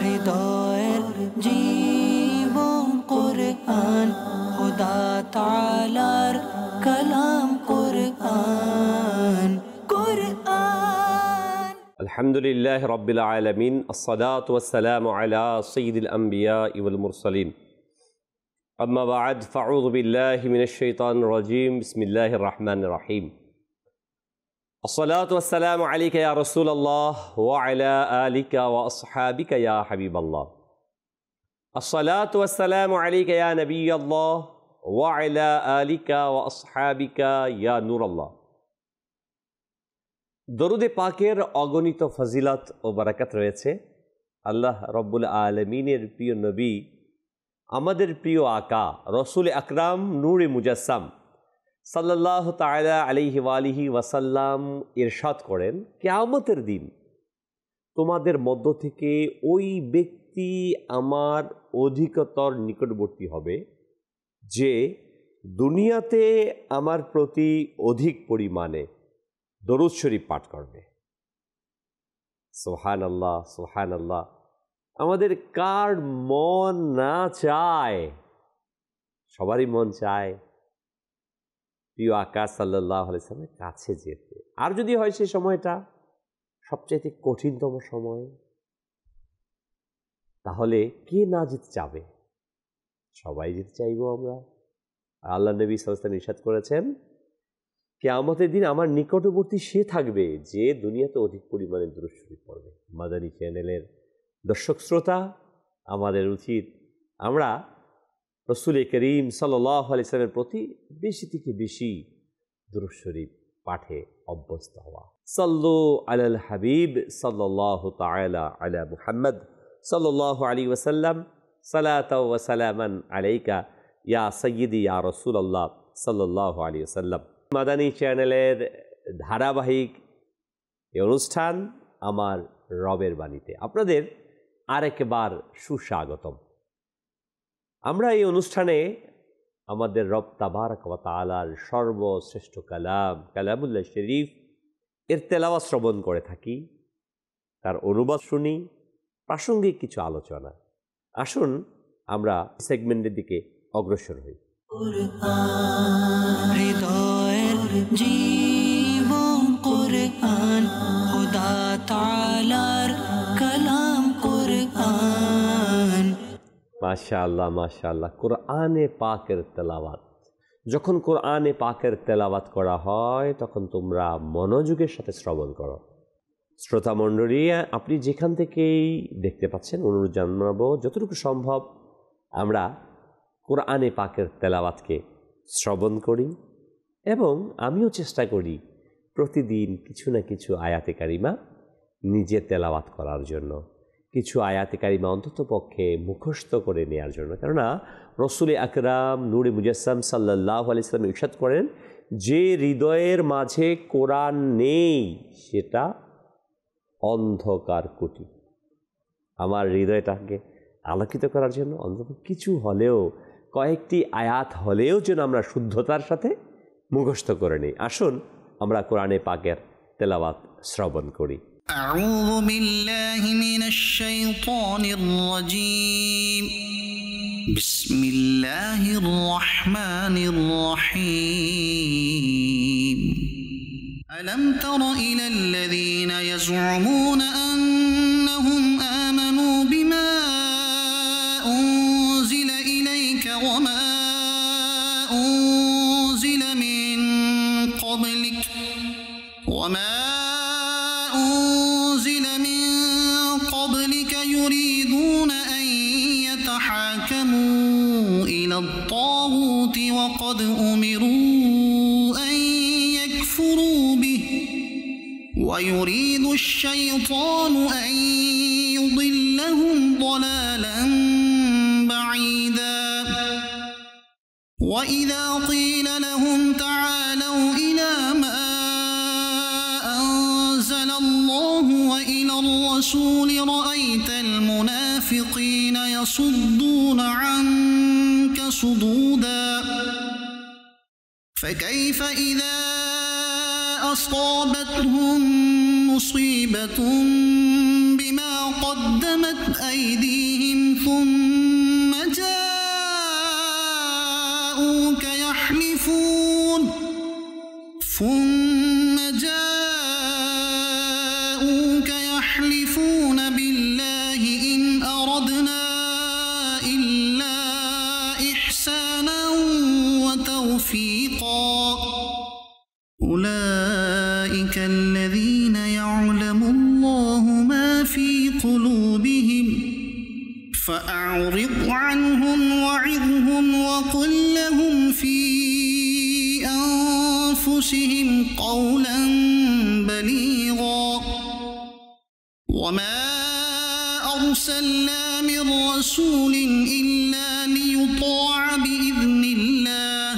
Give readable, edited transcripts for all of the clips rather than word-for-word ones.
হৃদয়ের জীবন কুরআন, খোদা তাআলার কালাম কুরআন। আলহামদুলিল্লাহ রাব্বিল আলামিন, আসসালাতু ওয়াসসালামু আলা সাইয়্যিদিল আমবিয়া ওয়াল মুরসালিন। আম্মা বা'দ, ফাউযু বিল্লাহি মিনাশ শাইতানির রাজীম। বিসমিল্লাহির রহমানির রহিম। আসসালাতু ওয়াসসালামু আলাইকা ইয়া রাসূলুল্লাহ ওয়া আলা আলিকা ওয়া আসহাবিকা ইয়া হাবিবাল্লাহ। আসসালাতু ওয়াসসালামু আলাইকা ইয়া নবিয়াল্লাহ ওয়া আলা আলিকা ওয়া আসহাবিকা ইয়া নূরাল্লাহ। দরুদে পাকের অগণিত ফজিলত ও বারাকাত রয়েছে। আল্লাহ রব্বুল আলমিনের প্রিয় নবী, আমাদের প্রিয় আকা রসুল আকরাম নূরে মুজাসসাম সাল্লাল্লাহু তাআলা আলাইহি ওয়ালিহি ওয়াসাল্লাম ইরশাদ করেন, কিয়ামতের দিন তোমাদের মধ্য থেকে ওই ব্যক্তি আমার অধিকতর নিকটবর্তী হবে যে দুনিয়াতে আমার প্রতি অধিক পরিমাণে দরুদ শরীফ পাঠ করবে। সুবহানাল্লাহ, সুবহানাল্লাহ। আমাদের কার মন না চায়? সবারই মন চায় প্রিয় আকাশ সাল্লাল্লাহু আলাইহি ওয়াসাল্লামের কাছে যেতে। আর যদি হয় সেই সময়টা সবচেয়ে কঠিনতম সময়, তাহলে কে না যেতে চাবে? সবাই যেতে চাইবো আমরা। আল্লাহ নবী সাল্লাল্লাহু আলাইহি ওয়াসাল্লাম ইরশাদ করেছেন, কিয়ামতের দিন আমার নিকটবর্তী সে থাকবে যে দুনিয়াতে অধিক পরিমাণে দরুদ শরীফ পড়বে। মাদানী চ্যানেলের দর্শক শ্রোতা, আমাদের উচিত আমরা রাসূল করিম সাল্লাল্লাহু আলাইহি ওয়াসাল্লামের প্রতি বেশি থেকে বেশি দরুদ শরীফ পাঠে অভ্যস্ত হওয়া। সাল্লু আলাল হাবিব সাল্লাল্লাহু তাআলা আলা মুহাম্মদ সাল্লাল্লাহু আলাইহি ওয়াসাল্লাম, সালাতাও ওয়া সালামান আলাইকা ইয়া সাইয়্যিদি ইয়া রাসূলুল্লাহ সাল্লাল্লাহু আলাইহি ওয়াসাল্লাম। মাদানী চ্যানেলের ধারাবাহিক এই অনুষ্ঠান আমার রবের বাণীতে আপনাদের আরেকবার সুস্বাগতম। আমরা এই অনুষ্ঠানে আমাদের রব তাবারাক ওয়া তাআলার সর্বশ্রেষ্ঠ কালাম কালামুল্লাহ শরীফ এর তেলাওয়াত শ্রবণ করে থাকি, তার অনুবাদ শুনি, প্রাসঙ্গিক কিছু আলোচনা। আসুন আমরা সেগমেন্টের দিকে অগ্রসর হই। হৃদয়ের জীবন কুরআন, খোদা তাআলার কালাম কুরআন। মাশাআল্লাহ, মাশাআল্লাহ। কোরআনে পাকের তেলাওয়াত, যখন কোরআনে পাকের তেলাওয়াত করা হয় তখন তোমরা মনোযোগের সাথে শ্রবণ করো। শ্রোতা মণ্ডলী, আপনি যেখান থেকেই দেখতে পাচ্ছেন, অনুরোধ জানাবো যতটুকু সম্ভব আমরা কোরআনে পাকের তেলাওয়াতকে শ্রবণ করি এবং আমিও চেষ্টা করি প্রতিদিন কিছু না কিছু আয়াতে কারিমা নিজে তেলাওয়াত করার জন্য, কিছু আয়াতে কারিমা অন্তত পক্ষে মুখস্থ করে নেওয়ার জন্য। কেননা রসুল আকরাম নূরে মুজাসসাম সাল্লাল্লাহু আলাইহি ওয়াসাল্লাম ইরশাদ করেন, যে হৃদয়ের মাঝে কোরআন নেই সেটা অন্ধকার কুটি। আমার হৃদয়টাকে আলোকিত করার জন্য অন্তত কিছু হলেও, কয়েকটি আয়াত হলেও যেন আমরা শুদ্ধতার সাথে মুখস্থ করে নিই। আসুন আমরা কোরআনে পাকের তেলাওয়াত শ্রবণ করি। আউযু বিল্লাহি মিনাশ শাইতানির রাজীম। বিসমিল্লাহির রহমানির রহিম। আলাম তারা ইলাল্লাযীনা ইয়াজউমুনা আন্নাহুম আমানু বিমা উনজিলা ইলাইকা ওয়া মা উনজিলা মিন ক্বাবলিক ওয়া মা উনজিলা মিন ক্বাবলিকা ইউরিদুনা আন ইয়াতাহাকামু ইলাত তাগুতি ওয়া ক্বাদ উমিরু আন ইয়াকফুরু বিহি ওয়া ইউরিদু আশ-শাইতানু আন ইউদিল্লাহুম দালালান বাঈদা। وإذا قيل لهم تعالوا إلى ما أنزل الله وإلى الرسول رأيت المنافقين يصدون عنك صدودا فكيف إذا أصابتهم مصيبة بما غلت أيديهم ثم جاءوك يحلفون بالله إن أردنا إلا إحسانا وتوفيقا أولئك الذين يعلم الله ما في قلوبهم فأعرض عنهم وعظهم وقل لهم في أنفسهم قولا بليغا وما أرسلنا من رسول إلا ليطاع بإذن الله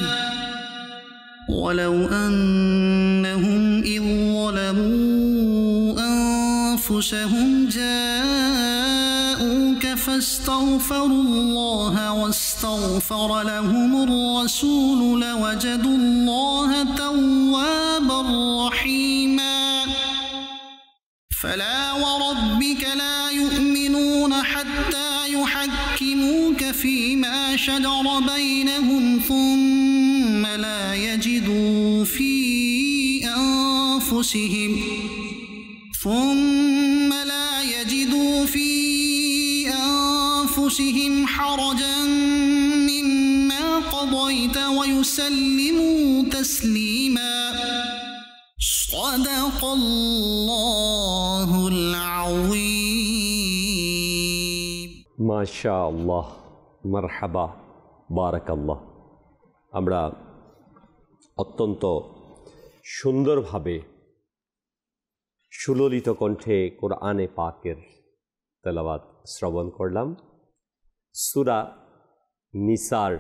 ولو أنهم إذ ظلموا أنفسهم جاءوك فاستغفروا الله واستغفر لهم الرسول لوجدوا الله توابا رحيما فلا وربك لا يؤمنون حتى يحكموك فيما شجر بينهم ثم لا يجدوا في أنفسهم حرجا مما قضيت ويسلموا تسليما صدق الله العظيم মাশাআল্লাহ, মারহাবা, বারাকাল্লাহ। আমরা অত্যন্ত সুন্দরভাবে সুললিত কণ্ঠে কোরআনে পাকের তেলাওয়াত শ্রবণ করলাম। সূরা নিসার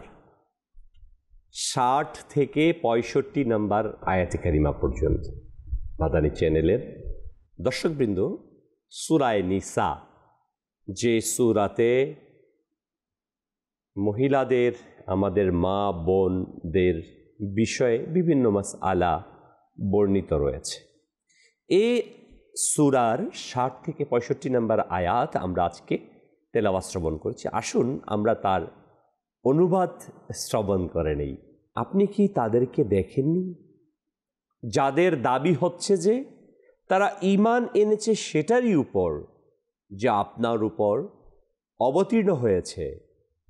60 থেকে 65 নম্বর আয়াতে কারিমা পর্যন্ত মাদানী চ্যানেলের দর্শকবৃন্দ, সূরায়ে নিসা, যে সূরাতে মহিলাদের, আমাদের মা বোনদের বিষয়ে বিভিন্ন মাসআলা বর্ণিত রয়েছে। এই সূরার 60 থেকে 65 নম্বর আয়াত আমরা আজকে তেলাওয়াত শ্রবণ করেছি। আসুন আমরা তার অনুবাদ শ্রবণ করে নেই। আপনি কি তাদেরকে দেখেননি যাদের দাবি হচ্ছে যে তারা ঈমান এনেছে সেটারই উপর যা আপনার উপর অবতীর্ণ হয়েছে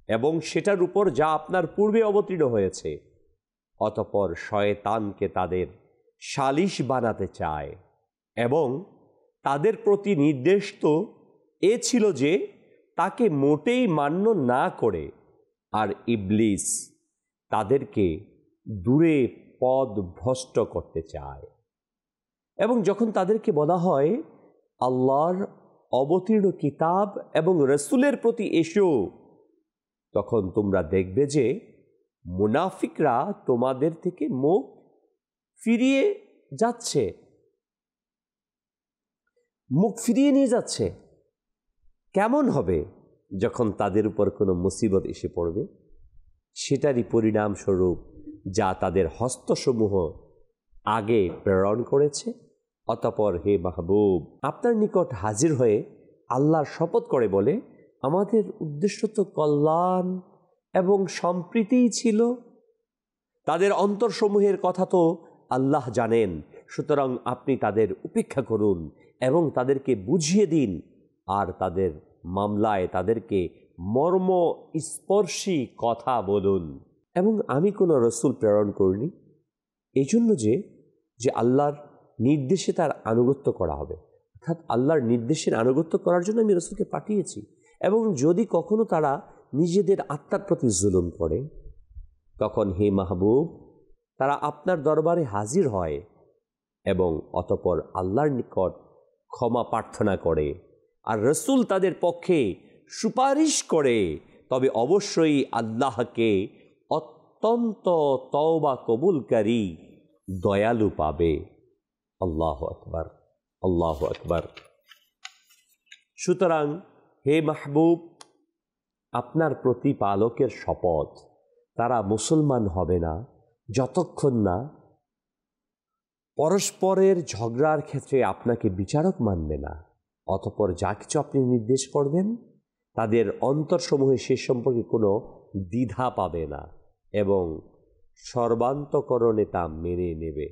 এবং সেটার উপর যা আপনার পূর্বে অবতীর্ণ হয়েছে, অতঃপর শয়তানকে তাদের সালিশ বানাতে চায় এবং তাদের প্রতি নির্দেশ তো এ ছিল যে তাকে মোটেই মান্য না করে, আর ইবলিস তাদেরকে দূরে পদ ভ্রষ্ট করতে চায়। এবং যখন তাদেরকে বলা হয় আল্লাহর অবতীর্ণ কিতাব এবং রসুলের প্রতি এসো, তখন তোমরা দেখবে যে মুনাফিকরা তোমাদের থেকে মুখ ফিরিয়ে যাচ্ছে, মুখ ফিরিয়ে নিয়ে যাচ্ছে। কেমন হবে যখন তাদের উপর কোনো মুসিবত এসে পড়বে? সেটারই পরিণামস্বরূপ যা তাদের হস্তসমূহ আগে প্রেরণ করেছে। অতঃপর হে মাহবুব, আপনার নিকট হাজির হয়ে আল্লাহর শপথ করে বলে, আমাদের উদ্দেশ্য তো কল্যাণ এবং সম্প্রীতিই ছিল। তাদের অন্তরসমূহের কথা তো আল্লাহ জানেন, সুতরাং আপনি তাদের উপেক্ষা করুন এবং তাদেরকে বুঝিয়ে দিন, আর তাদের মামলায় তাদেরকে মর্ম স্পর্শী কথা বলুন। এবং আমি কোনো রসুল প্রেরণ করিনি এই জন্য যে আল্লাহর নির্দেশে তার আনুগত্য করা হবে, অর্থাৎ আল্লাহর নির্দেশের আনুগত্য করার জন্য আমি রসুলকে পাঠিয়েছি। এবং যদি কখনো তারা নিজেদের আত্মার প্রতি জুলুম করে, তখন হে মাহবুব তারা আপনার দরবারে হাজির হয় এবং অতঃপর আল্লাহর নিকট ক্ষমা প্রার্থনা করে, আর রসুল তাদের পক্ষে সুপারিশ করে, তবে অবশ্যই আল্লাহকে অত্যন্ত তওবা কবুলকারী দয়ালু পাবে। আল্লাহু আকবার, আল্লাহু আকবার। সুতরাং হে মাহবুব, আপনার প্রতিপালকের শপথ, তারা মুসলমান হবে না যতক্ষণ না পরস্পরের ঝগড়ার ক্ষেত্রে আপনাকে বিচারক মানবে না, অতঃপর যা কিছু আপনি নির্দেশ করবেন তাদের অন্তরসমূহে সে সম্পর্কে কোনো দ্বিধা পাবে না এবং সর্বান্তকরণে তা মেনে নেবে।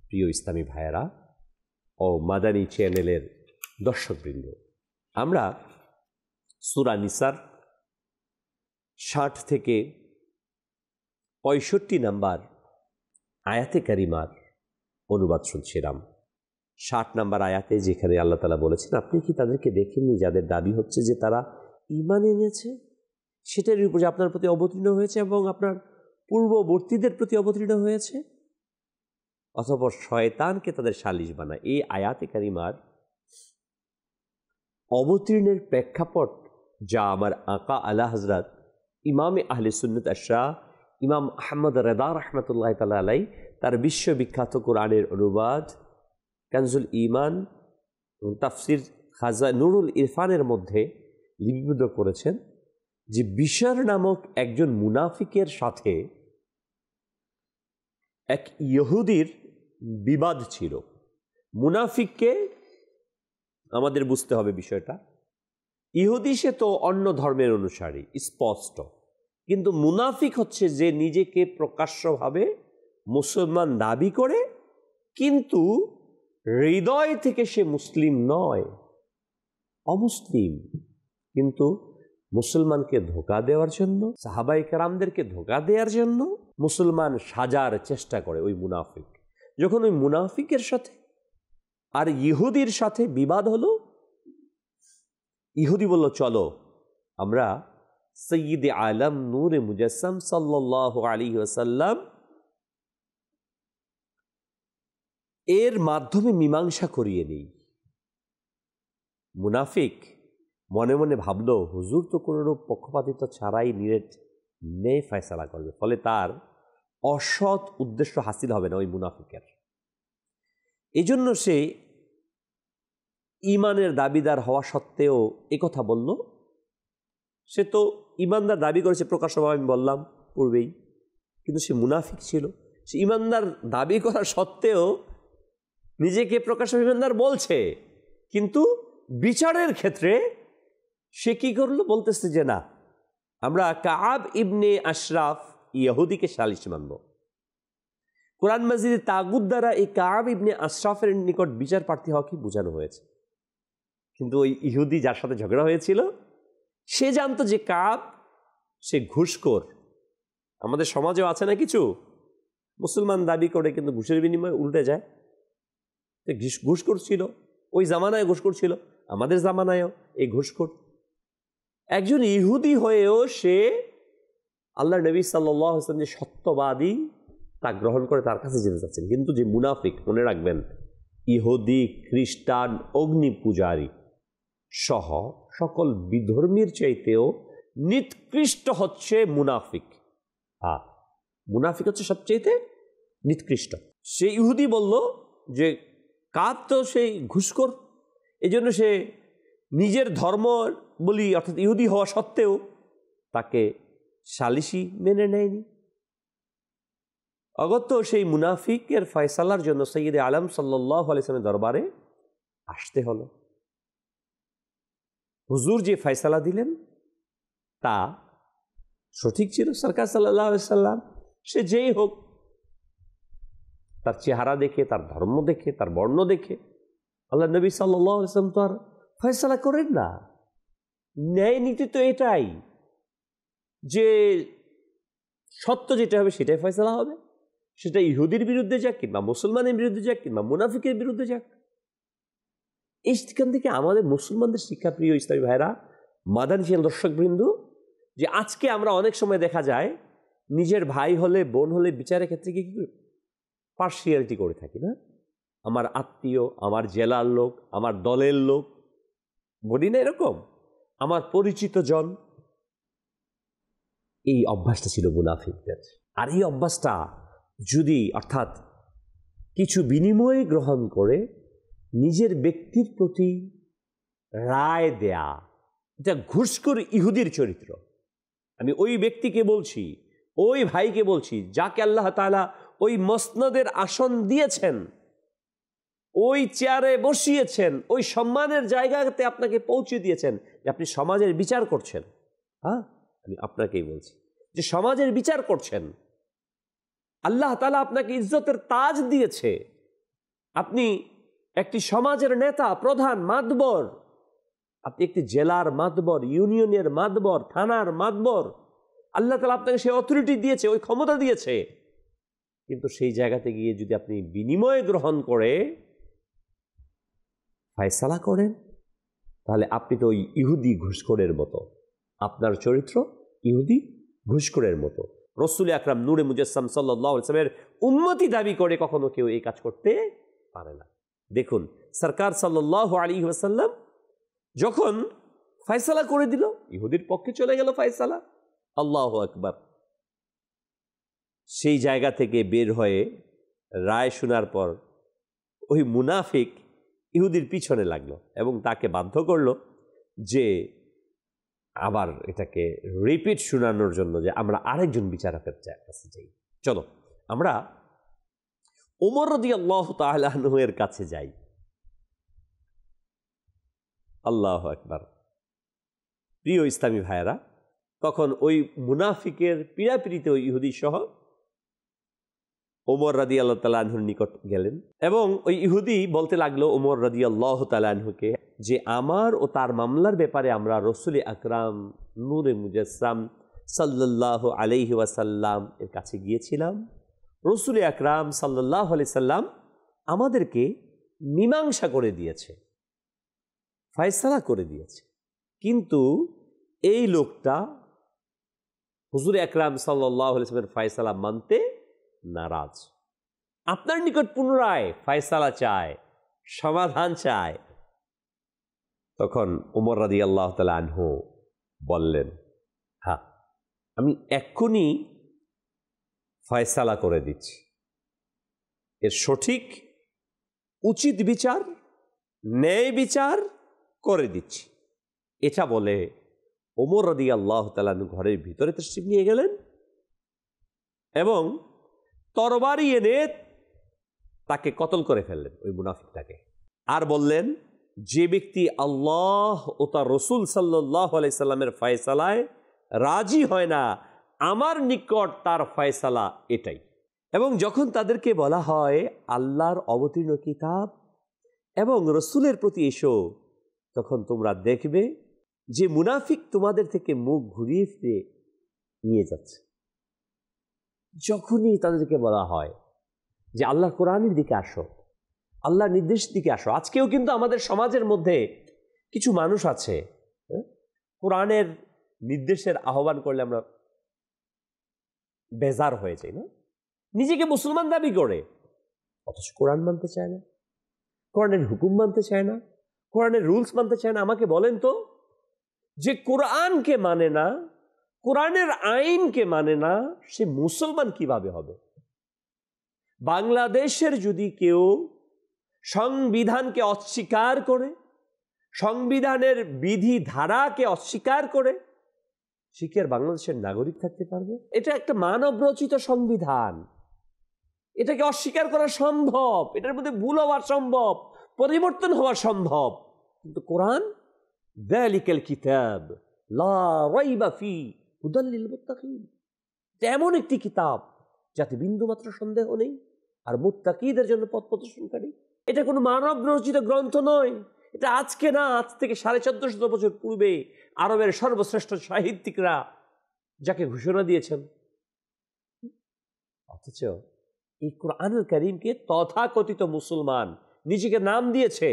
প্রিয় ইসলামী ভাইয়েরা ও মাদানী চ্যানেলের দর্শকবৃন্দ, আমরা সূরা নিসার 60 থেকে 65 নম্বর আয়াতে কারিমার অনুবাদ শুনছিলাম। 60 নম্বর আয়াতে যেখানে আল্লাহ তাআলা বলেছেন, আপনি কি তাদেরকে দেখেননি যাদের দাবি হচ্ছে যে তারা ঈমান এনেছে, সেটার উপর আপনার প্রতি অবতীর্ণ হয়েছে এবং আপনার পূর্ববর্তীদের প্রতি অবতীর্ণ হয়েছে, অথবা শয়তানকে তাদের সালিশ বানায়। এই আয়াতে কারিমার অবতীর্ণের প্রেক্ষাপট যা আমার আকা আলা হযরত ইমামে আহলে সুন্নাত আশরা ইমাম আহমদ রেদা রহমতুল্লাহ তাআলা আলাই তার বিশ্ববিখ্যাত কোরআনের অনুবাদ কানজুল ঈমান তাফসির খাজা নুরুল ইরফানের মধ্যে লিপিবদ্ধ করেছেন যে বিশর নামক একজন মুনাফিকের সাথে এক ইহুদির বিবাদ ছিল। মুনাফিককে আমাদের বুঝতে হবে বিষয়টা, ইহুদি সে তো অন্য ধর্মের অনুসারী স্পষ্ট, কিন্তু মুনাফিক হচ্ছে যে নিজেকে প্রকাশ্যভাবে মুসলমান দাবি করে কিন্তু হৃদয় থেকে সে মুসলিম নয়, অমুসলিম, কিন্তু মুসলমানকে ধোঁকা দেওয়ার জন্য, সাহাবায়ে কেরামদেরকে ধোঁকা দেওয়ার জন্য মুসলমান সাজার চেষ্টা করে ওই মুনাফিক। যখন ওই মুনাফিকের সাথে আর ইহুদির সাথে বিবাদ হলো, ইহুদি বলল, চলো আমরা সৈয়দে আলম নূরে মুজাসসাম সাল্লাল্লাহু আলাইহি ওয়াসাল্লাম এর মাধ্যমে মীমাংসা করিয়ে নেই। মুনাফিক মনে মনে ভাবল, হুজুর তো কোনোরূপ পক্ষপাতিত্ব ছাড়াই ন্যায় ফয়সালা করবে, ফলে তার অসৎ উদ্দেশ্য হাসিল হবে না ওই মুনাফিকের। এজন্য সে ঈমানের দাবিদার হওয়া সত্ত্বেও একথা বলল। সে তো ঈমানদার দাবি করেছে প্রকাশ্যভাবে, আমি বললাম পূর্বেই, কিন্তু সে মুনাফিক ছিল। সে ঈমানদার দাবি করা সত্ত্বেও নিজেকে প্রকাশ্যভাবে ঈমানদার বলছে, কিন্তু বিচারের ক্ষেত্রে সে কি করলো, বলতেছে যে না, আমরা কাআব ইবনে আশরাফ ইহুদিকে সালিশ মানব। কোরআন মাজিদে তাগুত দ্বারা এই কাআব ইবনে আশরাফের নিকট বিচার প্রার্থী হওয়া কি বোঝানো হয়েছে, কিন্তু ওই ইহুদি যার সাথে ঝগড়া হয়েছিল সে জানতো যে কাআব সে ঘুষখোর। আমাদের সমাজেও আছে না কিছু মুসলমান দাবি করে কিন্তু ঘুষের বিনিময়ে উল্টে যায়, ঘুষখোর ছিল, ওই জামানায় ঘুষখোর ছিল, আমাদের জামানায়ও এই ঘুষখোর। একজন ইহুদি হয়েও সে আল্লাহর নবী সাল্লাল্লাহু আলাইহি ওয়াসাল্লাম যে সত্যবাদী তা গ্রহণ করে তার কাছে যেতে চাচ্ছেন। কিন্তু যে মুনাফিক, মনে রাখবেন, ইহুদি, খ্রিস্টান, অগ্নি পূজারী সহ সকল বিধর্মীর চাইতেও নিকৃষ্ট হচ্ছে মুনাফিক। মুনাফিক হচ্ছে সবচেয়ে নিকৃষ্ট। সে ইহুদি বলল যে কাব তো সেই ঘুষখোর, এই জন্য সে নিজের ধর্ম বলি অর্থাৎ ইহুদি হওয়া সত্ত্বেও তাকে সালিশি মেনে নেয়নি। অগত্য সেই মুনাফিকের ফয়সালার জন্য সৈয়দে আলম সাল্লাল্লাহু আলাইহি ওয়াসাল্লামের দরবারে আসতে হলো। হুজুর যে ফয়সালা দিলেন তা সঠিক ছিল। সরকার সাল্লাল্লাহু আলাইহি ওয়াসাল্লাম সে যেই হোক, তার চেহারা দেখে, তার ধর্ম দেখে, তার বর্ণ দেখে আল্লাহ নবী সাল্লাল্লাহু আলাইহি ওয়াসাল্লাম তো আর ফয়সালা করেন না। ন্যায় নীতি তো এটাই যে সত্য যেটা হবে সেটাই ফয়সালা হবে, সেটা ইহুদির বিরুদ্ধে যাক কিংবা মুসলমানের বিরুদ্ধে যাক কিংবা মুনাফিকের বিরুদ্ধে যাক। এইখান থেকে আমাদের মুসলমানদের শিক্ষা, প্রিয় ইসলামী ভাইরা, মাদানী চ্যানেল দর্শকবৃন্দ, যে আজকে আমরা অনেক সময় দেখা যায় নিজের ভাই হলে, বোন হলে বিচারের ক্ষেত্রে কি পার্সিয়ালিটি করে থাকি না, আমার আত্মীয়, আমার জেলার লোক, আমার দলের লোক, বলি না এরকম, আমার পরিচিত জন। এই অভ্যাসটা ছিল মুনাফিকদের। আর এই অভ্যাসটা যদি অর্থাৎ কিছু বিনিময় গ্রহণ করে নিজের ব্যক্তির প্রতি রায় দেয়া, এটা ঘুষখোর ইহুদির চরিত্র। আমি ওই ব্যক্তিকে বলছি, ওই ভাইকে বলছি যাকে আল্লাহ তাআলা ওই মসনদের আসন দিয়েছেন, ওই চেয়ারে বসিয়েছেন, ওই সম্মানের জায়গাতে আপনাকে পৌঁছে দিয়েছেন যে আপনি সমাজের বিচার করছেন। হ্যাঁ, আমি আপনাকেই বলছি যে সমাজের বিচার করছেন। আল্লাহ তাআলা আপনাকে ইজ্জতের তাজ দিয়েছে। আপনি একটি সমাজের নেতা, প্রধান, মাতবর, আপনি একটি জেলার মাতবর, ইউনিয়নের মাতবর, থানার মাতবর। আল্লাহ তাআলা আপনাকে সেই অথরিটি দিয়েছে, ওই ক্ষমতা দিয়েছে। কিন্তু সেই জায়গাতে গিয়ে যদি আপনি বিনিময় গ্রহণ করে ফায়সালা করেন, তাহলে আপনি তো ওই ইহুদি ঘুষখোরের মতো। আপনার চরিত্র ইহুদি ঘুষখোরের মতো। রাসূল আকরাম নূরে মুজাসসাম সাল্লাল্লাহু আলাইহি ওয়াসাল্লামের উম্মতি দাবি করে কখনো কেউ এই কাজ করতে পারে না। দেখুন, সরকার সাল্লাল্লাহু আলাইহি ওয়াসাল্লাম যখন ফয়সালা করে দিল, ইহুদির পক্ষে চলে গেল ফয়সালা। আল্লাহু আকবার। সেই জায়গা থেকে বের হয়ে রায় শোনার পর ওই মুনাফিক ইহুদির পিছনে লাগলো এবং তাকে বাধ্য করলো যে আবার এটাকে রিপিট শোনানোর জন্য, যে আমরা আরেকজন বিচারকের কাছে যাই। চলো আমরা ওমর রাদিয়াল্লাহু তাআলা আনহু এর কাছে যাই। আল্লাহু আকবার। প্রিয় ইসলামী ভাইয়েরা, তখন ওই মুনাফিকের পীড়াপিড়িতে ওই ইহুদি সহ ওমর রাদিয়াল্লাহু তাআলা আনহুর নিকট গেলেন এবং ওই ইহুদি বলতে লাগলো ওমর রাদিয়াল্লাহু তাআলা আনহুকে যে আমার ও তার মামলার ব্যাপারে আমরা রাসূল আকরাম নূরে মুজাসসাম সাল্লাল্লাহু আলাইহি ওয়াসাল্লাম এর কাছে গিয়েছিলাম। রাসূল আকরাম সাল্লাল্লাহু আলাইহি সাল্লাম আমাদেরকে মীমাংসা করে দিয়েছে, ফয়সালা করে দিয়েছে, কিন্তু এই লোকটা হুজুর আকরাম সাল্লাল্লাহু আলাইহি ওয়াসাল্লামের ফয়সালা মানতে নারাজ। আপনার নিকট পুনরায় ফয়সালা চায়, সমাধান চায়। তখন ওমর রাদিয়াল্লাহু তাআলা আনহু বললেন, হ্যাঁ, আমি এক্ষুনি ফয়সালা করে দিচ্ছি, এর সঠিক উচিত বিচার, ন্যায় বিচার করে দিচ্ছি। এটা বলে ওমর রাদিয়াল্লাহু তাআলা আনহু ঘরের ভিতরে তশরিফ নিয়ে গেলেন এবং তরবারি এনে তাকে কতল করে ফেললেন, ওই মুনাফিকটাকে। আর বললেন, যে ব্যক্তি আল্লাহ ও তার রাসূল সাল্লাল্লাহু আলাইহি সাল্লামের ফয়সালায় রাজি হয় না, আমার নিকট তার ফয়সালা এটাই। এবং যখন তাদেরকে বলা হয় আল্লাহর অবতীর্ণ কিতাব এবং রাসূলের প্রতি এসো, তখন তোমরা দেখবে যে মুনাফিক তোমাদের থেকে মুখ ঘুরিয়ে ফিরে নিয়ে যাচ্ছে। যখনই তাদেরকে বলা হয় যে আল্লাহর কোরআনের দিকে আসো, আল্লাহর নির্দেশের দিকে আসো। আজকেও কিন্তু আমাদের সমাজের মধ্যে কিছু মানুষ আছে, কোরআনের নির্দেশের আহ্বান করলে আমরা বেজার হয়ে যাই না, নিজেকে মুসলমান দাবি করে, অথচ কোরআন মানতে চায় না, কোরআনের হুকুম মানতে চায় না, কোরআনের রুলস মানতে চায় না। আমাকে বলেন তো, যে কোরআনকে মানে না, কোরআনের আইনকে মানে না, সে মুসলমান কিভাবে হবে? বাংলাদেশের যদি কেউ সংবিধানকে অস্বীকার করে, সংবিধানের বিধি ধারাকে অস্বীকার করে, সে কি আর বাংলাদেশের নাগরিক থাকতে পারবে? এটা একটা মানব রচিত সংবিধান, এটাকে অস্বীকার করা সম্ভব, এটার মধ্যে ভুল হওয়া সম্ভব, পরিবর্তন হওয়া সম্ভব। কিন্তু কোরআন, যালিকাল কিতাব লা রাইবা ফি হুদাল লিল মুত্তাকিন, এমন একটি কিতাব যাতে বিন্দুমাত্র সন্দেহ নেই আর মুত্তাকিদের জন্য পথ প্রদর্শনকারী। এটা কোনো মানব রচিত গ্রন্থ নয়। এটা আজকে না, আজ থেকে 1450 বছর পূর্বে আরবের সর্বশ্রেষ্ঠ সাহিত্যিকরা যাকে ঘোষণা দিয়েছেন। অথচ এই কোরআনুল কারীমকে তথাকথিত মুসলমান নিজেকে নাম দিয়েছে,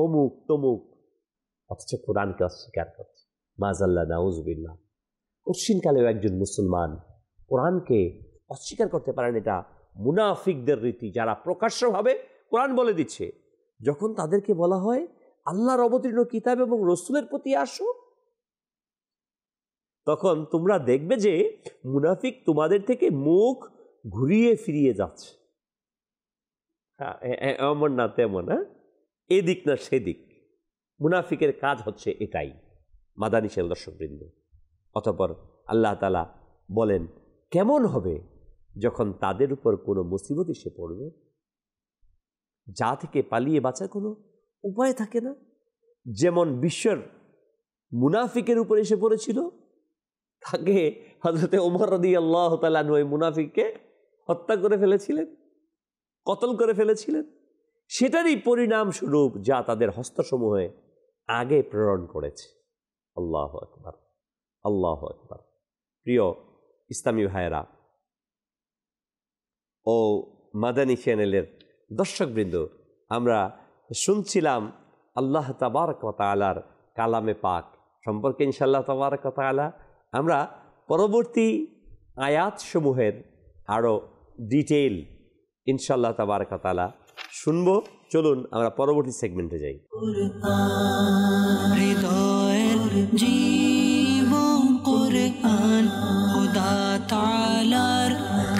অমুক তমুক, অথচ কোরআনকে অস্বীকার করছে। মাযাল্লাহ, নাউযুবিল্লাহ। কঠিনকালেও একজন মুসলমান কোরআনকে অস্বীকার করতে পারেন। এটা মুনাফিকদের রীতি, যারা প্রকাশ্যভাবে কোরআন বলে দিচ্ছে। যখন তাদেরকে বলা হয় আল্লাহর অবতীর্ণ কিতাব এবং রাসূলের প্রতি আসো, তখন তোমরা দেখবে যে মুনাফিক তোমাদের থেকে মুখ ঘুরিয়ে ফিরিয়ে যাচ্ছে। এমন না তেমন, এদিক না সেদিক। মুনাফিকের কাজ হচ্ছে এটাই। মাদানী শেল দর্শকবৃন্দ, অতঃপর আল্লাহ তাআলা বলেন, কেমন হবে যখন তাদের উপর কোনো মুসিবত এসে পড়বে, যা থেকে পালিয়ে বাঁচার কোনো উপায় থাকে না। যেমন বিশ্বের মুনাফিকের উপর এসে পড়েছিল, তাকে হযরত ওমর রাদিয়াল্লাহু তাআলা আনহু ওই মুনাফিককে হত্যা করে ফেলেছিলেন, কতল করে ফেলেছিলেন। সেটারই পরিণাম স্বরূপ যা তাদের হস্তসমূহে আগে প্রেরণ করেছে। আল্লাহু আকবার, আল্লাহু আকবার। প্রিয় ইসলামী ভাইয়েরা ও মাদানী চ্যানেলের দর্শকবৃন্দ, আমরা শুনছিলাম আল্লাহ তাবারক ওয়া তাআলার কালামে পাক সম্পর্কে। ইনশাআল্লাহ তাবারক ওয়া তাআলা আমরা পরবর্তী আয়াতসমূহের আরও ডিটেইল ইনশাআল্লাহ তাবারক ওয়া তাআলা শুনবো। চলুন আমরা পরবর্তী সেগমেন্টে যাই। হৃদয়ের জীবন কুরআন, খোদা তাআলার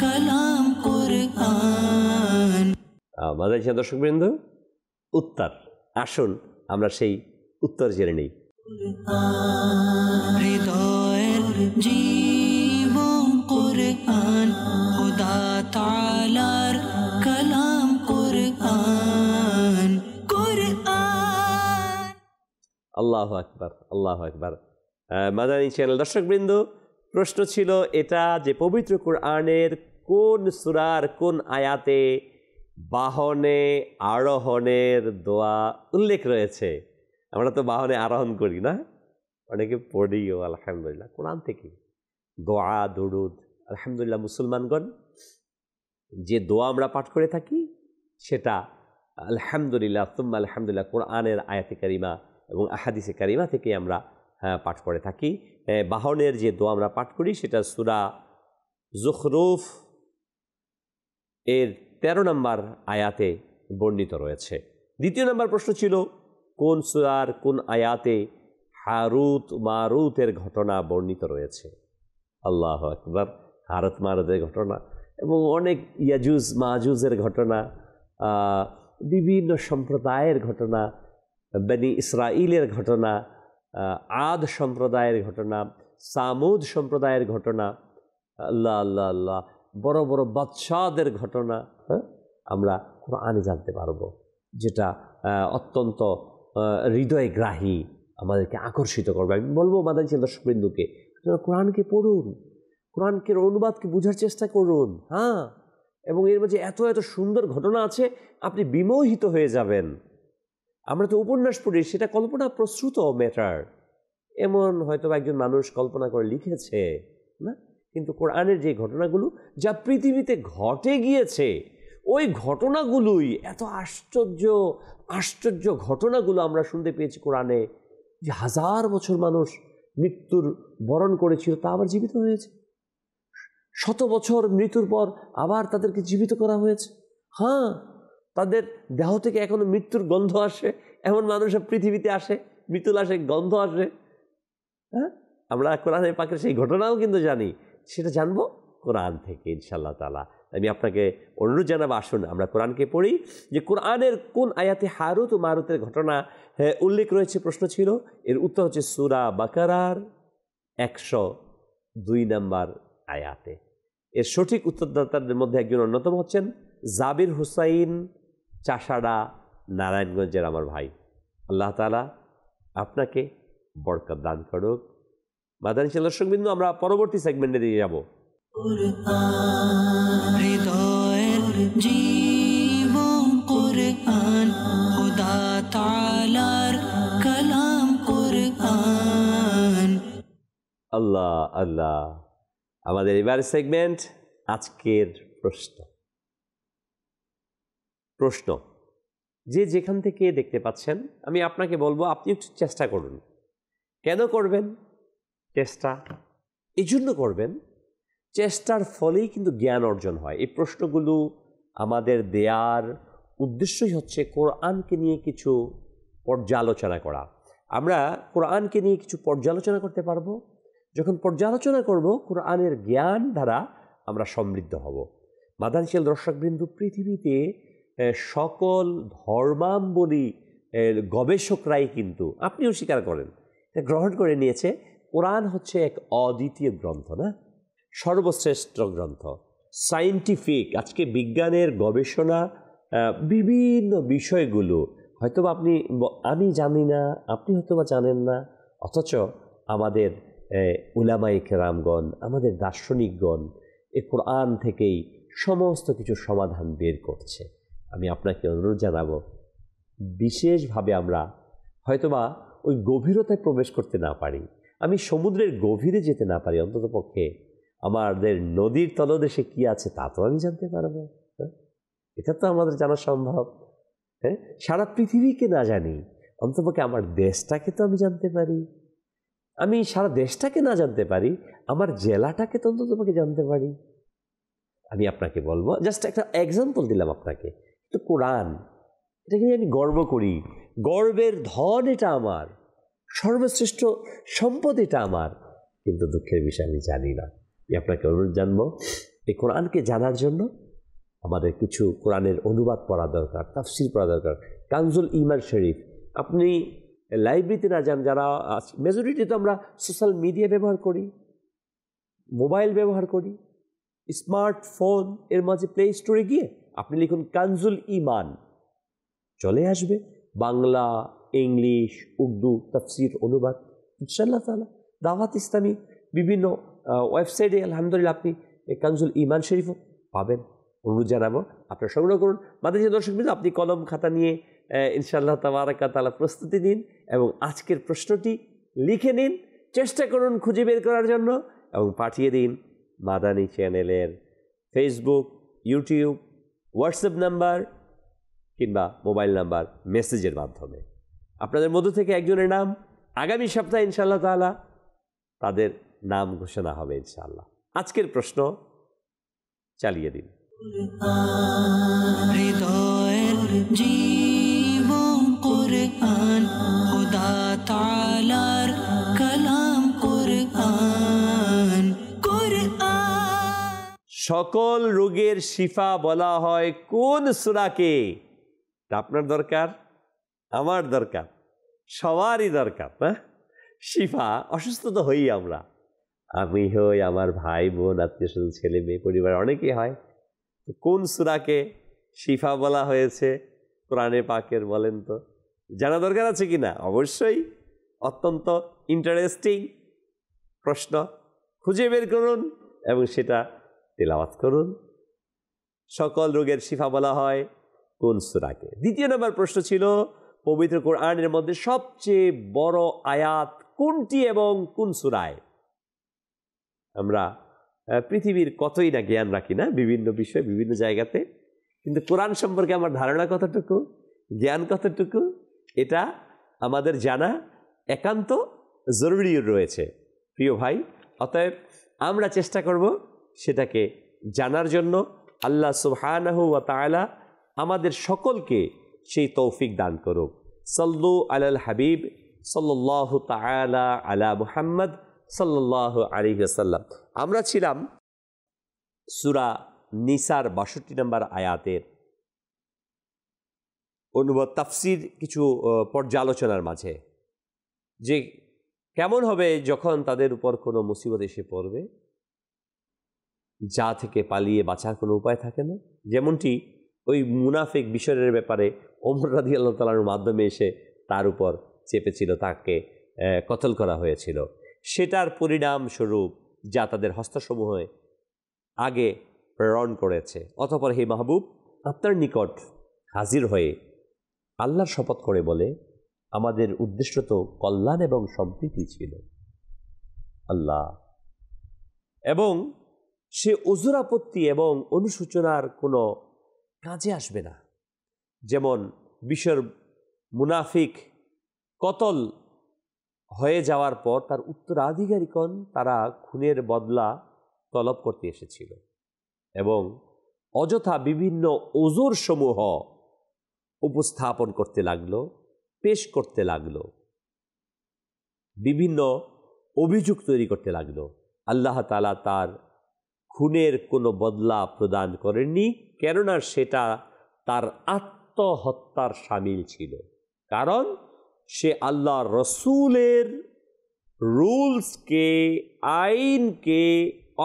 কালাম কুরআন। মাদানী চ্যানেল দর্শকবৃন্দ, উত্তর আসুন আমরা সেই উত্তর জেনে নিই। হৃদয়ের জীবন কুরআন, খোদা তাআলার কালাম কুরআন। কুরআন। আল্লাহু আকবার, আল্লাহু আকবার। মাদানী চ্যানেল দর্শকবৃন্দ, প্রশ্ন ছিল এটা যে পবিত্র কোরআনের কোন সূরার কোন আয়াতে বাহনে আরোহণের দোয়া উল্লেখ রয়েছে? আমরা তো বাহনে আরোহণ করি না, অনেকে পড়িও আলহামদুলিল্লাহ কোরআন থেকে দোয়া দরুদ। আলহামদুলিল্লাহ মুসলমানগণ যে দোয়া আমরা পাঠ করে থাকি সেটা আলহামদুলিল্লাহ তুম্মা আলহামদুলিল্লাহ কোরআনের আয়াতে কারিমা এবং আহাদিসে কারিমা থেকে আমরা পাঠ করে থাকি। বাহনের যে দোয়া আমরা পাঠ করি সেটা সূরা যুখরুফ এর 13 নম্বর আয়াতে বর্ণিত রয়েছে। দ্বিতীয় নম্বর প্রশ্ন ছিল কোন সূরার কোন আয়াতে হারুত মারুতের ঘটনা বর্ণিত রয়েছে? আল্লাহু আকবার। হারুত মারুতের ঘটনা এবং অনেক ইয়াজুজ মাজুজের ঘটনা, বিভিন্ন সম্প্রদায়ের ঘটনা, বনি ইসরাইলের ঘটনা, আদ সম্প্রদায়ের ঘটনা, সামুদ সম্প্রদায়ের ঘটনা, আল্লাহ আল্লাহ আল্লাহ, বড় বড় বাদশাহদের ঘটনা আমরা কোরআনে জানতে পারবো, যেটা অত্যন্ত হৃদয়গ্রাহী, আমাদেরকে আকর্ষিত করবে। আমি বলবো মাদানী চ্যানেল দর্শকবৃন্দকে, আপনারা কোরআনকে পড়ুন, কোরআনকে অনুবাদকে বোঝার চেষ্টা করুন। হ্যাঁ, এবং এর মাঝে এত এত সুন্দর ঘটনা আছে, আপনি বিমোহিত হয়ে যাবেন। আমরা তো উপন্যাস পড়ি, সেটা কল্পনা প্রসূত ম্যাটার, এমন হয়তো একজন মানুষ কল্পনা করে লিখেছে না, কিন্তু কোরআনের যে ঘটনাগুলো যা পৃথিবীতে ঘটে গিয়েছে, ওই ঘটনাগুলোই এত আশ্চর্য আশ্চর্য ঘটনাগুলো আমরা শুনতে পেয়েছি কোরআনে, যে 1000 বছর মানুষ মৃত্যুর বরণ করেছিল, তা আবার জীবিত হয়েছে। 100 বছর মৃত্যুর পর আবার তাদেরকে জীবিত করা হয়েছে। হ্যাঁ, তাদের দেহ থেকে এখনো মৃত্যুর গন্ধ আসে, এমন মানুষ পৃথিবীতে আসে, মৃত্যু লাশে গন্ধ আসে। হ্যাঁ, আমরা কোরআনের পাকের সেই ঘটনাও কিন্তু জানি, সেটা জানবো কোরআন থেকে ইনশাআল্লাহ তাআলা। আমি আপনাকে অনুরোধ জানাবো, আসুন আমরা কোরআনকে পড়ি, যে কোরআনের কোন আয়াতে হারুত ও মারুতের ঘটনা উল্লেখ রয়েছে। প্রশ্ন ছিল, এর উত্তর হচ্ছে সূরা বাকারার 102 নম্বর আয়াতে। এর সঠিক উত্তরদাতাদের মধ্যে একজন অন্যতম হচ্ছেন জাবির হুসাইন, চাষাড়া, নারায়ণগঞ্জের আমার ভাই। আল্লাহ তাআলা আপনাকে বরকত দান করুক। মাদানী চ্যানেল দর্শকবৃন্দ, আমরা পরবর্তী সেগমেন্টে দিয়ে যাব। হৃদয়ের জীবন কুরআন, খোদা তাআলার কালাম কুরআন। আল্লাহ আল্লাহ। আমাদের এবার সেগমেন্ট আজকের প্রশ্ন যে যেখান থেকে দেখতে পাচ্ছেন, আমি আপনাকে বলবো আপনি একটু চেষ্টা করুন। কেন করবেন চেষ্টা? এই জন্য করবেন, চেষ্টার ফলেই কিন্তু জ্ঞান অর্জন হয়। এই প্রশ্নগুলো আমাদের দেয়ার উদ্দেশ্যই হচ্ছে কোরআনকে নিয়ে কিছু পর্যালোচনা করা। আমরা কোরআনকে নিয়ে কিছু পর্যালোচনা করতে পারবো। যখন পর্যালোচনা করব, কোরআনের জ্ঞান দ্বারা আমরা সমৃদ্ধ হব। মাদানী চ্যানেল দর্শকবৃন্দ, পৃথিবীতে সকল ধর্মাবলম্বী গবেষকরাই কিন্তু, আপনিও স্বীকার করেন, গ্রহণ করে নিয়েছে কোরআন হচ্ছে এক অদ্বিতীয় গ্রন্থ, না সর্বশ্রেষ্ঠ গ্রন্থ, সায়েন্টিফিক। আজকে বিজ্ঞানের গবেষণা বিভিন্ন বিষয়গুলো হয়তোবা আমি জানি না, আপনি হয়তোবা জানেন না, অথচ আমাদের উলামায়ে কেরামগণ, আমাদের দার্শনিকগণ এই কোরআন থেকেই সমস্ত কিছু সমাধান বের করছে। আমি আপনাকে অনুরোধ জানাবো, বিশেষভাবে আমরা হয়তোবা ওই গভীরতায় প্রবেশ করতে না পারি, আমি সমুদ্রের গভীরে যেতে না পারি, অন্ততপক্ষে আমাদের নদীর তলদেশে কি আছে তা তো আমি জানতে পারবো। এটা তো আমাদের জানা সম্ভব। হ্যাঁ, সারা পৃথিবীকে না জানি, অন্ততপক্ষে আমার দেশটাকে তো আমি জানতে পারি। আমি সারা দেশটাকে না জানতে পারি, আমার জেলাটাকে তো অন্ততপক্ষে জানতে পারি। আমি আপনাকে বলবো, জাস্ট একটা এক্সাম্পল দিলাম আপনাকে, তো কোরআন, এটাকে নিয়ে আমি গর্ব করি, গর্বের ধন এটা আমার, সর্বশ্রেষ্ঠ সম্পদ এটা আমার, কিন্তু দুঃখের বিষয় আমি জানি না। আমি আপনাকে অনুরোধ জানবো, এই কোরআনকে জানার জন্য আমাদের কিছু কোরআনের অনুবাদ পড়া দরকার, তাফসির পড়া দরকার। কানজুল ঈমান শরীফ আপনি লাইব্রেরিতে না যান, যারা মেজরিটি তো আমরা সোশ্যাল মিডিয়া ব্যবহার করি, মোবাইল ব্যবহার করি, স্মার্টফোন এর মাঝে প্লে স্টোরে গিয়ে আপনি লিখুন কানজুল ঈমান, চলে আসবে বাংলা, ইংলিশ, উর্দু তাফসির অনুবাদ ইনশাআল্লাহ তাআলা। দাওয়াত ইসলামী বিভিন্ন ওয়েবসাইটে আলহামদুলিল্লাহ আপনি কানজুল ঈমান শরীফও পাবেন। অনুরোধ জানাবো আপনারা সংগ্রহ করুন। মাদ্রাসা দর্শক বৃন্দ, আপনি কলম খাতা নিয়ে ইনশাআল্লাহ তাবারাকা তাআলা প্রস্তুতি নিন এবং আজকের প্রশ্নটি লিখে নিন, চেষ্টা করুন খুঁজে বের করার জন্য এবং পাঠিয়ে দিন মাদানী চ্যানেলের ফেসবুক, ইউটিউব, হোয়াটসঅ্যাপ নাম্বার কিংবা মোবাইল নাম্বার মেসেজের মাধ্যমে। আপনাদের মধ্য থেকে একজনের নাম আগামী সপ্তাহে ইনশাআল্লাহ তাআলা তাদের নাম ঘোষণা হবে ইনশাআল্লাহ। আজকের প্রশ্ন চালিয়ে দিন। হৃদয়ের জীবন কুরআন, খোদা তাআলার কালাম কুরআন। সকল রোগের শিফা বলা হয় কোন সূরাকে? আপনার দরকার, আমার দরকার, সবারই দরকার না? শিফা অসুস্থ তো হই আমরা, আমি হই, আমার ভাই বোন, আত্মীয় স্বজন, ছেলে মেয়ে, পরিবার অনেকেই হয়। কোন সূরাকে শিফা বলা হয়েছে কোরআনে পাকের বলেন তো? জানা দরকার আছে কিনা? অবশ্যই। অত্যন্ত ইন্টারেস্টিং প্রশ্ন, খুঁজে বের করুন এবং সেটা তেলাওয়াত করুন। সকল রোগের শিফা বলা হয় কোন সূরাকে? দ্বিতীয় নম্বর প্রশ্ন ছিল, পবিত্র কোরআনের মধ্যে সবচেয়ে বড় আয়াত কোনটি এবং কোন সূরায়? আমরা পৃথিবীর কতই না জ্ঞান রাখি না বিভিন্ন বিষয় বিভিন্ন জায়গাতে, কিন্তু কোরআন সম্পর্কে আমার ধারণা কতটুকু, জ্ঞান কতটুকু, এটা আমাদের জানা একান্ত জরুরি রয়েছে প্রিয় ভাই। অতএব আমরা চেষ্টা করব সেটাকে জানার জন্য। আল্লাহ সুবহানাহু ওয়া তাআলা আমাদের সকলকে সেই তৌফিক দান করুক। সাল্লু আলাল হাবিব সাল্লাল্লাহু তাআলা আলা মুহাম্মদ সাল্লাল্লাহু আলাইহি ওয়াসাল্লাম। আমরা ছিলাম সূরা নিসার ৬২ নম্বর আয়াতের অনুবাদ তাফসির কিছু পর্যালোচনার মাঝে, যে কেমন হবে যখন তাদের উপর কোনো মুসিবত এসে পড়বে যা থেকে পালিয়ে বাঁচার কোনো উপায় থাকে না। যেমনটি ওই মুনাফিক বিষয়ের ব্যাপারে ওমর রাদিয়াল্লাহু তাআলার মাধ্যমে এসে তার উপর চেপেছিল, তাকে কতল করা হয়েছিল। সেটার পরিণাম স্বরূপ যা তাদের হস্তসমূহে আগে প্রেরণ করেছে। অতঃপর হে মাহবুব, আপনার নিকট হাজির হয়ে আল্লাহর শপথ করে বলে, আমাদের উদ্দেশ্য তো কল্যাণ এবং সম্প্রীতি ছিল আল্লাহ, এবং সে ওজর আপত্তি এবং অনুশোচনার কোনো কাজে আসবে না। যেমন বিশ্বর মুনাফিক কতল হয়ে যাওয়ার পর তার উত্তরাধিকারীগণ তারা খুনের বদলা তলব করতে এসেছিল এবং অযথা বিভিন্ন ওজর সমূহ উপস্থাপন করতে লাগলো, পেশ করতে লাগলো, বিভিন্ন অভিযোগ তৈরি করতে লাগলো। আল্লাহ তাআলা তার খুনের কোনো বদলা প্রদান করেননি, কেননা সেটা তার আত্মহত্যার শামিল ছিল। কারণ সে আল্লাহ রসুলের রুলসকে, আইনকে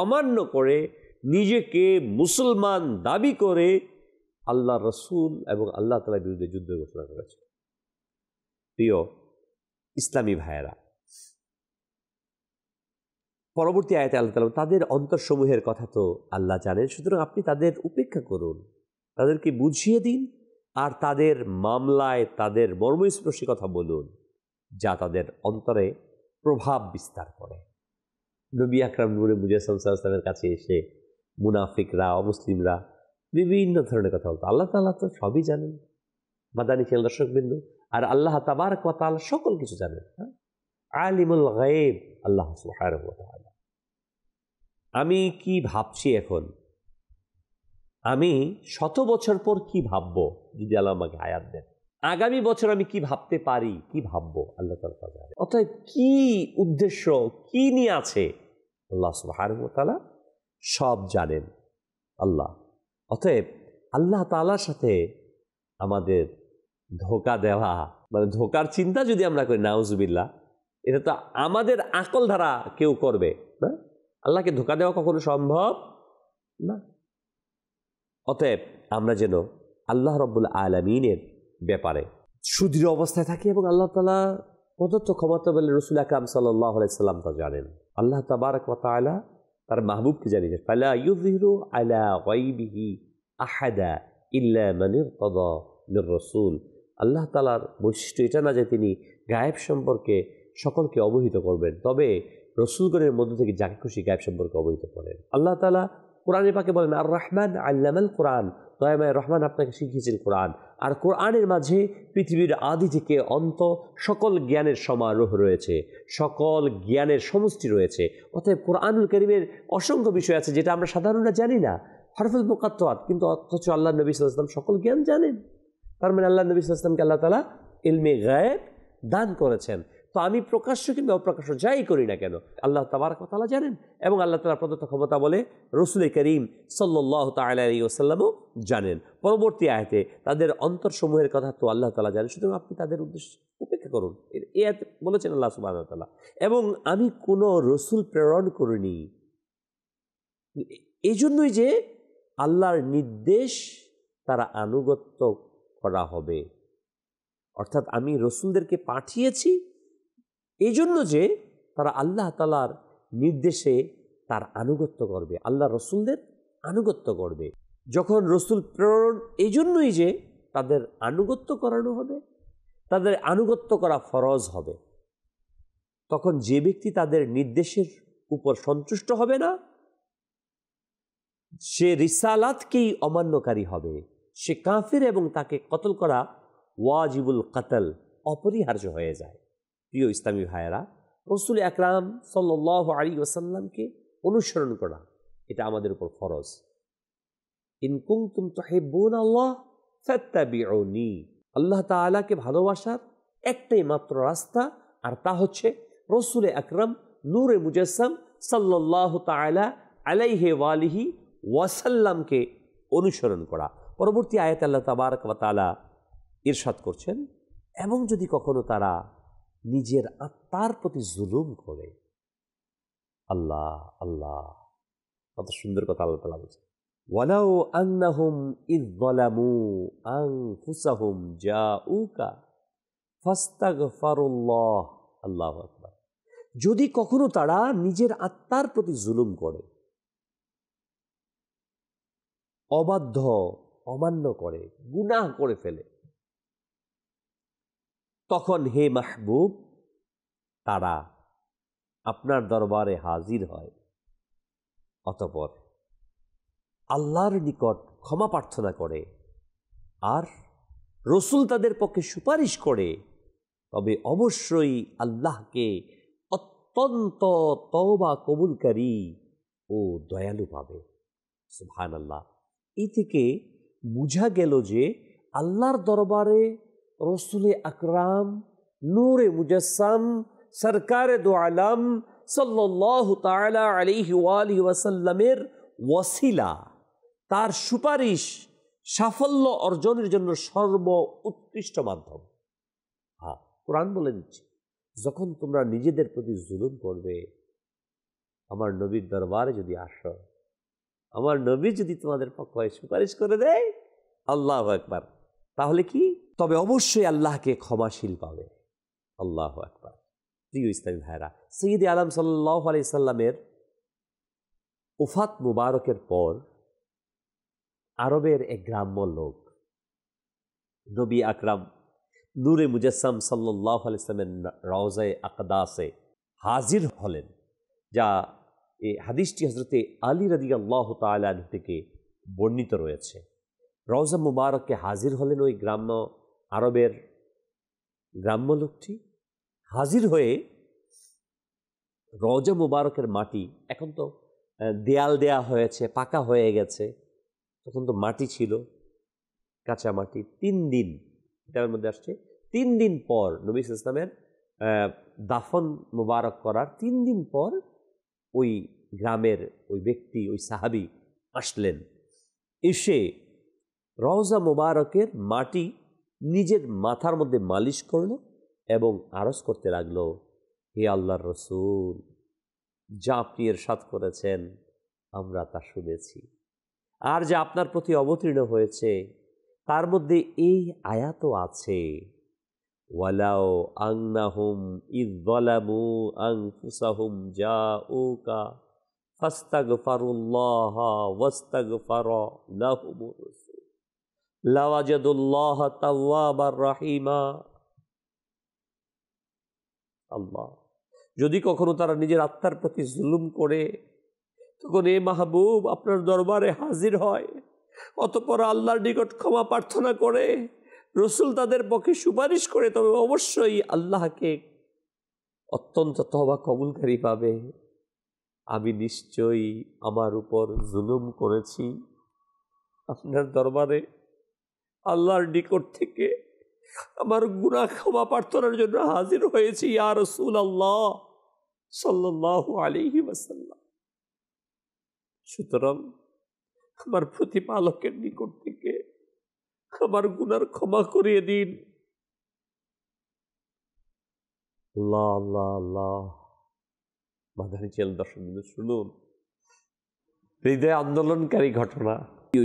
অমান্য করে নিজেকে মুসলমান দাবি করে আল্লাহ রসুল এবং আল্লাহ তাআলার বিরুদ্ধে যুদ্ধ ঘোষণা করেছে। প্রিয় ইসলামী ভাইয়েরা, পরবর্তী আয়াতে আল্লাহ তাআলা তাদের অন্তরসমূহের কথা তো আল্লাহ জানেন, সুতরাং আপনি তাদের উপেক্ষা করুন, তাদেরকে বুঝিয়ে দিন, আর তাদের মামলায় তাদের মর্মস্পর্শী কথা বলুন যা তাদের অন্তরে প্রভাব বিস্তার করে। নবী আকরাম নূরে মুজাসসাম সাল্লাল্লাহু আলাইহি ওয়াসাল্লামের কাছে এসে মুনাফিকরা, অমুসলিমরা বিভিন্ন ধরনের কথা বলতো। আল্লাহ তাআলা তো সবই জানেন, মাদানী খেয়াল দর্শকবিন্দু, আর আল্লাহ তাবারক ওয়া তাআলা সকল কিছু জানেন। আলিমুল গায়ব আল্লাহ সুবহানাহু ওয়া তাআলা। আমি কি ভাবছি এখন, আমি 100 বছর পর কি ভাববো যদি আল্লাহ আমাকে হায়াত দেন, আগামী বছর আমি কি ভাবতে পারি, কি ভাববো, আল্লাহ তাআলা জানেন। অতএব কি উদ্দেশ্য, কি নিয়ে আছে, আল্লাহ সুবহানাহু ওয়া তাআলা সব জানেন আল্লাহ। অতএব আল্লাহ তাআলার সাথে আমাদের ধোঁকা দেওয়া, মানে ধোঁকার চিন্তা যদি আমরা করি, নাউজুবিল্লাহ, এটা তো আমাদের আকল ধারা কেউ করবে না। আল্লাহকে ধোঁকা দেওয়া কখনো সম্ভব না। অতএব আমরা যেন আল্লাহ রাব্বুল আলামিনের ব্যাপারে সুদৃঢ় অবস্থায় থাকি এবং আল্লাহ তাআলা প্রদত্ত ক্ষমতা বলে রাসূল আকরাম সাল্লাল্লাহু আলাইহি সাল্লাম তা জানেন। আল্লাহ তাবারক ওয়া তাআলা তার মাহবুবকে জানিয়েছেন, ফালা ইউযহিরু আলা গায়বিহি আহাদা ইল্লা মান ইরতাদা মির রাসূল। আল্লাহ তাআলার বৈশিষ্ট্য এটা না যে তিনি গায়েব সম্পর্কে সকলকে অবহিত করবেন, তবে রসুলগণের মধ্য থেকে যাকে খুশি গায়েব সম্পর্কে অবহিত করেন। আল্লাহ তাআলা কোরআনে পাকে বলেন, আর রহমান আল্লামাল কোরআন, দয়াময় রহমান আপনাকে শিখিয়েছেন কোরআন। আর কোরআনের মাঝে পৃথিবীর আদি থেকে অন্ত সকল জ্ঞানের সমারোহ রয়েছে, সকল জ্ঞানের সমষ্টি রয়েছে। অতএব কোরআনুল কারীমের অসংখ্য বিষয় আছে যেটা আমরা সাধারণরা জানি না, হরফুল মুকাত্তাত, কিন্তু অথচ আল্লাহ নবী সাল্লাল্লাহু আলাইহি ওয়াসাল্লাম সকল জ্ঞান জানেন। তার মানে আল্লাহ নবী সাল্লাল্লাহু আলাইহি ওয়াসাল্লামকে আল্লাহ তাআলা ইলমে গায়েব দান করেছেন। তো আমি প্রকাশ্য কিংবা অপ্রকাশ্য যাই করি না কেন, আল্লাহ তাবারক ওয়া তাআলা জানেন, এবং আল্লাহ তাআলার প্রদত্ত ক্ষমতা বলে রাসূল করিম সাল্লাল্লাহু তাআলা আলাইহি ওয়াসাল্লামও জানেন। পরবর্তী আয়াতে তাদের অন্তরসমূহের কথা তো আল্লাহ তাআলা জানেন, সুতরাং আপনি তাদের উদ্দেশ্যে উপেক্ষা করুন, এই আয়াতে বলেছেন আল্লাহ সুবহানাহু ওয়া তাআলা। এবং আমি কোনো রসুল প্রেরণ করিনি এই জন্যই যে আল্লাহর নির্দেশ তারা আনুগত্য করা হবে, অর্থাৎ আমি রসুলদেরকে পাঠিয়েছি এই জন্য যে তারা আল্লাহ তাআলার নির্দেশে তার আনুগত্য করবে, আল্লাহ রসুলদের আনুগত্য করবে। যখন রসুল প্রেরণ এই জন্যই যে তাদের আনুগত্য করানো হবে, তাদের আনুগত্য করা ফরজ হবে, তখন যে ব্যক্তি তাদের নির্দেশের উপর সন্তুষ্ট হবে না, সে রিসালাতকেই অমান্যকারী হবে, সে কাফির এবং তাকে কতল করা ওয়াজিবুল কতল, অপরিহার্য হয়ে যায়। প্রিয় ইসলামী ভাইয়েরা, রাসূল আকরাম সাল্লাল্লাহু আলাইহি ওয়াসাল্লামকে অনুসরণ করা এটা আমাদের উপর ফরজ। ইন কুনতুম তুহিব্বুনাল্লাহ ফাত্তাবিউনি, আল্লাহ তাআলাকে ভালোবাসার একটাই মাত্র রাস্তা, আর তা হচ্ছে রাসূল আকরাম নূরে মুজাসসাম সাল্লাল্লাহু তাআলা আলাইহি ওয়া আলিহি ওয়াসাল্লামকে অনুসরণ করা। পরবর্তী আয়াতে আল্লাহ তাবারক ওয়া তাআলা ইরশাদ করছেন, এবং যদি কখনো তারা নিজের আত্মার প্রতি জুলুম করে, আল্লাহ আল্লাহ, কত সুন্দর কথা আল্লাহ তাআলা বলছেন, ওয়ালাউ আন্নাহুম ইয যালামু আনফুসাহুম জাউকা ফাস্তাগফারুল্লাহ, আল্লাহু আকবার। যদি কখনো তারা নিজের আত্মার প্রতি জুলুম করে, অবাধ্য, অমান্য করে, গুনাহ করে ফেলে, তখন হে মাহবুব তারা আপনার দরবারে হাজির হয়, অতঃপর আল্লাহর নিকট ক্ষমা প্রার্থনা করে আর রসুল তাদের পক্ষে সুপারিশ করে, তবে অবশ্যই আল্লাহকে অত্যন্ত তওবা কবুলকারী ও দয়ালু পাবে। সুবহানাল্লাহ। এই থেকে বোঝা গেল যে আল্লাহর দরবারে রসুল আকরাম নূরে মুজাসসাম সরকারে দো আলম সাল্লাল্লাহু তাআলা আলাইহি ওয়া আলিহি ওয়াসাল্লামের ওয়াসিলা, তার সুপারিশ সাফল্য অর্জনের জন্য সর্ব উৎকৃষ্ট মাধ্যম। হ্যাঁ, কোরআন বলে দিচ্ছে, যখন তোমরা নিজেদের প্রতি জুলুম করবে, আমার নবীর দরবারে যদি আসো, আমার নবী যদি তোমাদের পক্ষে সুপারিশ করে দেয়, আল্লাহু আকবার। তাহলে কি? তবে অবশ্যই আল্লাহকে ক্ষমাশীল পাবে। আল্লাহু আকবার। প্রিয় ইসলামী ভাইরা, সাইয়্যিদে আলম সাল্লাল্লাহু আলাইহি সাল্লামের ওফাত মুবারকের পর আরবের এক গ্রাম্য লোক নবী আকরাম নূরে মুজাসসাম সাল্লাল্লাহু আলাইহি সাল্লামের রওজায়ে আকদাসে হাজির হলেন, যা এই হাদিসটি হযরতে আলী রাদিয়াল্লাহু তাআলা আনহু থেকে বর্ণিত রয়েছে। রওজা মুবারককে হাজির হলেন ওই আরবের গ্রাম্য লোকটি। হাজির হয়ে রওজা মুবারকের মাটি, এখন তো দেয়াল দেয়া হয়েছে, পাকা হয়ে গেছে, তখন তো মাটি ছিল, কাঁচা মাটি। 3 দিন, এটার মধ্যে আসছে 3 দিন পর নবী সাল্লাল্লাহু আলাইহি ওয়াসাল্লামের দাফন মুবারক করার 3 দিন পর ওই গ্রামের ওই ব্যক্তি, ওই সাহাবী আসলেন। এসে রওজা মুবারকের মাটি নিজের মাথার মধ্যে মালিশ করল এবং আরজ করতে লাগলো, হে আল্লাহর রসুল, যা আপনি ইরশাদ করেছেন আমরা তা শুনেছি, আর যা আপনার প্রতি অবতীর্ণ হয়েছে তার মধ্যে এই আয়াতও আছে, ওয়ালাউ আন্নাহুম ইয যালামু আনফুসাহুম জাউকা ফাস্তাগফিরুল্লাহা ওয়াস্তাগফারা লাহুমুর রাসূল লাওয়াজাদুল্লাহা তাওয়াবার রহিমা। আল্লাহ, যদি কখনো তারা নিজের আত্মার প্রতি জুলুম করে, তখন এ মাহবুব আপনার দরবারে হাজির হয়, অতঃপর আল্লাহর নিকট ক্ষমা প্রার্থনা করে, রসুল তাদের পক্ষে সুপারিশ করে, তবে অবশ্যই আল্লাহকে অত্যন্ত তওবা কবুলকারী পাবে। আমি নিশ্চয়ই আমার উপর জুলুম করেছি, আপনার দরবারে আল্লাহর নিকট থেকে আমার গুনাহ ক্ষমা প্রার্থনার জন্য হাজির হয়েছি, ইয়া রাসূলুল্লাহ সাল্লাল্লাহু আলাইহি ওয়াসাল্লাম। সুতরাং আমার প্রতিপালকের নিকট থেকে আমার গুনার ক্ষমা করিয়ে দিন। আল্লাহ আল্লাহ আল্লাহ। মাদানী চ্যানেল দর্শক শুনুন, হৃদয় আন্দোলনকারী ঘটনা।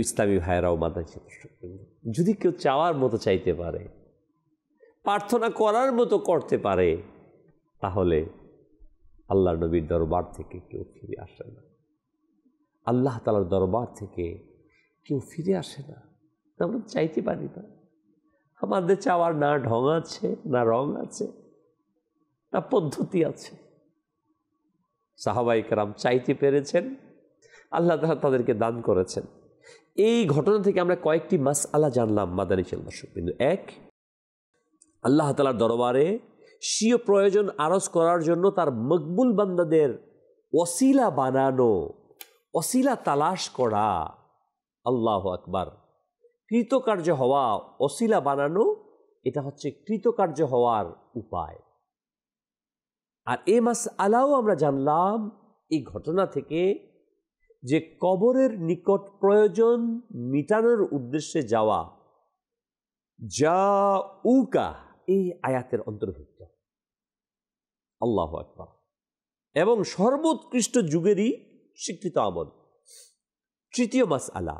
ইসলামী ভাইয়েরাও মাদানী চ্যানেল দর্শক, যদি কেউ চাওয়ার মতো চাইতে পারে, প্রার্থনা করার মতো করতে পারে, তাহলে আল্লাহ নবীর দরবার থেকে কেউ ফিরে আসে না, আল্লাহ তাআলার দরবার থেকে কেউ ফিরে আসে না। আমরা চাইতে পারি না, আমাদের চাওয়ার না ঢং আছে, না রং আছে, না পদ্ধতি আছে। সাহাবায়ে কেরাম চাইতে পেরেছেন, আল্লাহ তাআলা তাদেরকে দান করেছেন। এই ঘটনা থেকে আমরা কয়েকটি মাসআলা জানলাম মাদানী চ্যানেল দর্শক বিন্দু। 1, আল্লাহ তাআলার দরবারে স্বীয় প্রয়োজন আরজ করার জন্য তার মকবুল বান্দাদের ওসিলা বানানো, ওসিলা তালাশ করা। আল্লাহু আকবার। কৃতকার্য হওয়া, ওসিলা বানানো, এটা হচ্ছে কৃতকার্য হওয়ার উপায়। আর এই মাসআলাও আমরা জানলাম এই ঘটনা থেকে যে কবরের নিকট প্রয়োজন মিটানোর উদ্দেশ্যে যাওয়া জাউকা এই আয়াতের অন্তর্ভুক্ত। আল্লাহু আকবার। এবং সর্বোৎকৃষ্ট যুগেরই স্বীকৃত আমল। 3য় মাসআলা,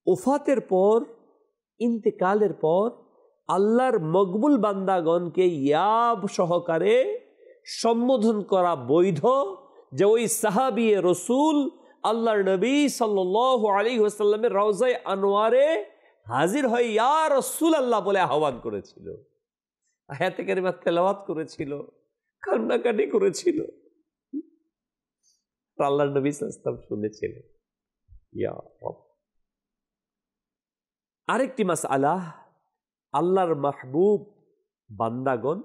ওফাতের পর, ইন্তেকালের পর আল্লাহর মকবুল বান্দাগণকে ইয়াব সহকারে সম্বোধন করা বৈধ, যে ওই সাহাবী রসুল আল্লাহর নবী সাল্লাল্লাহু আলাইহি ওয়াসাল্লামের রওজায়ে আনোয়ারে হাজির হয়ে ইয়া রাসূলুল্লাহ বলে আহ্বান করেছিল, আয়াতে কারিমা তেলাওয়াত করেছিল, কান্নাকাটি করেছিল। আল্লাহর নবী সাল্লাল্লাহু আলাইহি ওয়াসাল্লাম শুনেছিলেন। ইয়া রব। আরেকটি মাসআলা, আল্লাহর মাহবুব বান্দাগণ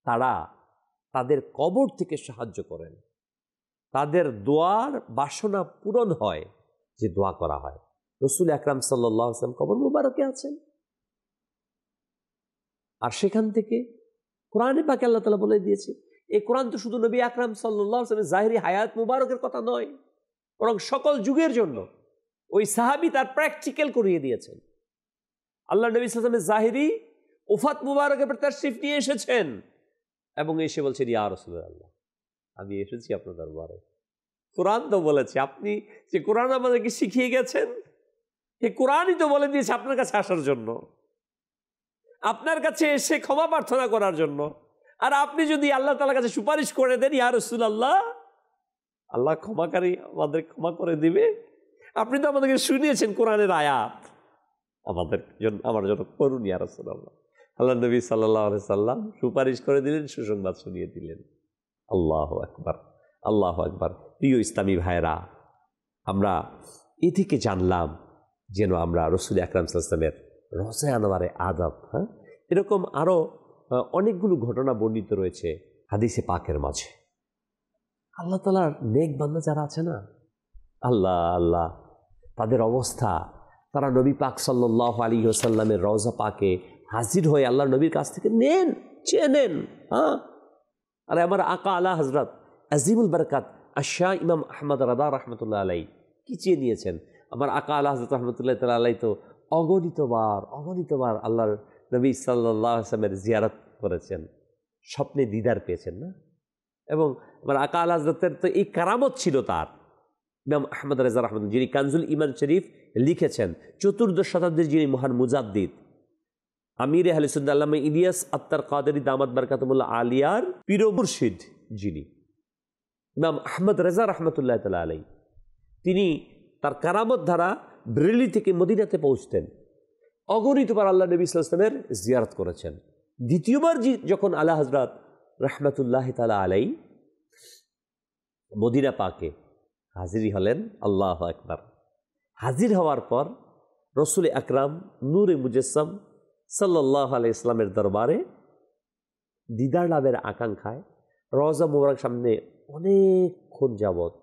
তারা তাদের কবর থেকে সাহায্য করেন, তাদের দোয়ার বাসনা পূরণ হয়, যে দোয়া করা হয়। রাসূল আকরাম সাল্লাল্লাহু আলাইহি ওয়াসাল্লাম কবর মুবারকে আছেন, আর সেখান থেকে কোরআনে পাকে আল্লাহ তাআলা বলে দিয়েছে। এই কোরআন তো শুধু নবী আকরাম সাল্লাল্লাহু আলাইহি ওয়াসাল্লামের জাহিরি হায়াত মুবারকের কথা নয়, বরং সকল যুগের জন্য। ওই সাহাবী তার প্র্যাকটিক্যাল করিয়ে দিয়েছেন। আল্লাহ নবী সাল্লাল্লাহু আলাইহি ওয়াসাল্লামের জাহিরি ওফাত মুবারকের পর তাশরীফ নিয়ে এসেছেন এবং এসে বলছেন, ইয়া রাসূলুল্লাহ, আমি এসেছি আপনার দরবারে। কোরআন তো বলেছে, আপনি যে কোরআন আমাদেরকে শিখিয়ে গেছেন, এই কোরআনই তো বলে দিয়েছে আপনার কাছে আসার জন্য, আপনার কাছে এসে ক্ষমা প্রার্থনা করার জন্য। আর আপনি যদি আল্লাহ তাআলার কাছে সুপারিশ করে দেন, ইয়া রাসূলুল্লাহ, আল্লাহ ক্ষমাকারী, আমাদের ক্ষমা করে দিবে। আপনি তো আমাদেরকে শুনিয়েছেন কোরআনের আয়াত, আমাদের জন্য, আমার জন্য করুন ইয়া রাসূলুল্লাহ। আল্লাহ নবী সাল্লাল্লাহু আলাইহি সাল্লাম সুপারিশ করে দিলেন, সুসংবাদ শুনিয়ে দিলেন। আল্লাহু আকবার, আল্লাহু আকবার। প্রিয় ইসলামী ভাইরা, আমরা এ থেকে জানলাম যেন আমরা রাসূল আকরাম সাল্লাল্লাহু আলাইহি ওয়াসাল্লামের রওজা আনোয়ারে আদব, এরকম আরও অনেকগুলো ঘটনা বর্ণিত রয়েছে হাদিসে পাকের মাঝে। আল্লাহ তাআলার নেক বান্দা যারা আছে না, আল্লাহ আল্লাহ, তাদের অবস্থা, তারা নবী পাক সাল্লাল্লাহু আলাইহি ওয়াসাল্লামের রওজা পাকে হাজির হয়ে আল্লাহ নবীর কাছ থেকে নেন, চেয়ে নেন। আরে আমার আকা আলা হযরত আজিমুল বরকাত আশা ইমাম আহমদ রাদা রহমতুল্লাহ আলাই কি চেয়ে নিয়েছেন? আমার আকা আলা হযরত রহমতুল্লাহ তাআলা আলাই তো অগণিতবার আল্লাহর নবী সাল্লাল্লাহু আলাইহি ওয়াসাল্লামের জিয়ারত করেছেন, স্বপ্নে দিদার পেয়েছেন না? এবং আমার আকা আলা হযরতের তো এই কারামত ছিল তার। ইমাম আহমদ রেজা রহমতুল্লাহ, যিনি কানজুল ইমান শরীফ লিখেছেন, চতুর্দশ শতাব্দীর যিনি মহান মুজাদ্দিদ, আমির আহলে সুন্নাহ আল্লামা ইলিয়াস আত্তার কাদেরী দামাত বারকাতুল্লাহ আলিয়ার পীর মুর্শিদ যিনি ইমাম আহমদ রেজা রহমতুল্লাহ তাআলা আলাইহি, তিনি তার কারামত ধারা ব্রেলি থেকে মদিনাতে পৌঁছতেন, অগণিতবার আল্লাহ নবী সাল্লাল্লাহু আলাইহি ওয়াসাল্লামের জিয়ারত করেছেন। দ্বিতীয়বার যখন আলা হযরত রহমতুল্লাহ তাআলা আলাইহি মদিনা পাকে হাজির হলেন, আল্লাহু আকবার, হাজির হওয়ার পর রসুল আকরাম নূরে মুজাসসাম সাল্লাল্লাহু আলাইহি ইসলামের দরবারে দিদার লাভের আকাঙ্ক্ষায় রওজা মুবারক সামনে অনেকক্ষণ যাবৎ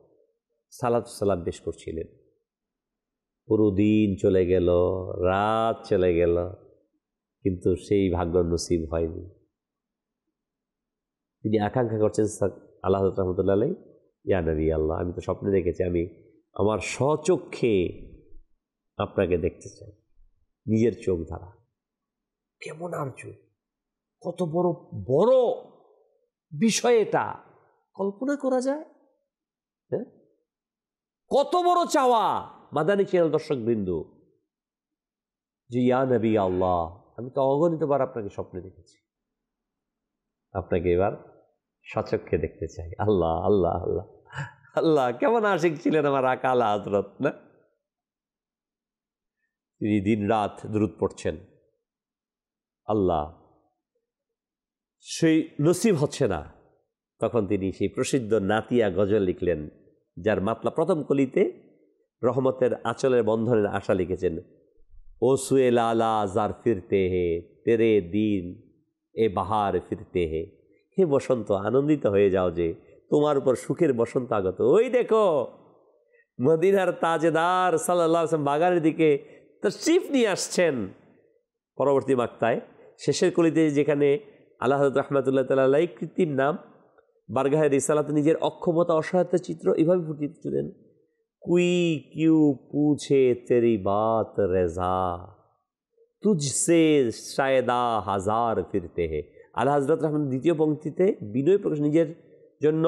সালাত সালাম পেশ করছিলেন। পুরো দিন চলে গেল, রাত চলে গেল, কিন্তু সেই ভাগ্য নসিব হয়নি। তিনি আকাঙ্ক্ষা করছেন, আল্লাহ রহমতুল্লাহ আলাইহি, ইয়া নবী আল্লাহ, আমি তো স্বপ্নে দেখেছি, আমি আমার স্বচক্ষে আপনাকে দেখতে চাই, নিজের চোখ দ্বারা। কেমন আর চোখ, কত বড় বড় বিষয় এটা, কল্পনা করা যায়? হ্যাঁ, কত বড় চাওয়া মাদানী চ্যানেল দর্শক বৃন্দ, যে ইয়া নবী আল্লাহ, আমি তো অগণিতবার আপনাকে স্বপ্নে দেখেছি, আপনাকে এবার সচক্ষে দেখতে চাই। আল্লাহ আল্লাহ আল্লাহ আল্লাহ, কেমন আশিক ছিলেন আমার আকা আলা হযরত না? তিনি দিন রাত দুরূদ পড়ছেন, আল্লাহ সেই নসিব হচ্ছে না। তখন তিনি সেই প্রসিদ্ধ নাতিয়া গজল লিখলেন, যার মাতলা প্রথম কলিতে রহমতের আঁচলের বন্ধনের আশা লিখেছেন, ও সুয়ে লালা জার ফিরতে হে, তেরে দিন এ বাহার ফিরতে হে। হে বসন্ত, আনন্দিত হয়ে যাও যে তোমার উপর সুখের বসন্ত আগত। ওই দেখো মদিনার তাজেদার সাল্লাল্লাহু আলাইহি ওয়াসাল্লাম বাগানের দিকে তাশরীফ নিয়ে আসছেন। পরবর্তী মাক্তায় শেষের কলিতে যেখানে আল্লাহ হযরত রাহমাতুল্লাহ তাআলা আলাইহি কৃত্রিম নাম বারগাহে রিসালাতে নিজের অক্ষমতা অসহায়তা চিত্র এভাবে ফুটিয়ে তুলেন, কুই কিউ পুছে তেরি বাত রেজা, তুঝসে শায়দা হাজার ফিরতে হে। আল্লাহ হযরত রহমান দ্বিতীয় পংক্তিতে বিনয় প্রকাশ নিজের জন্য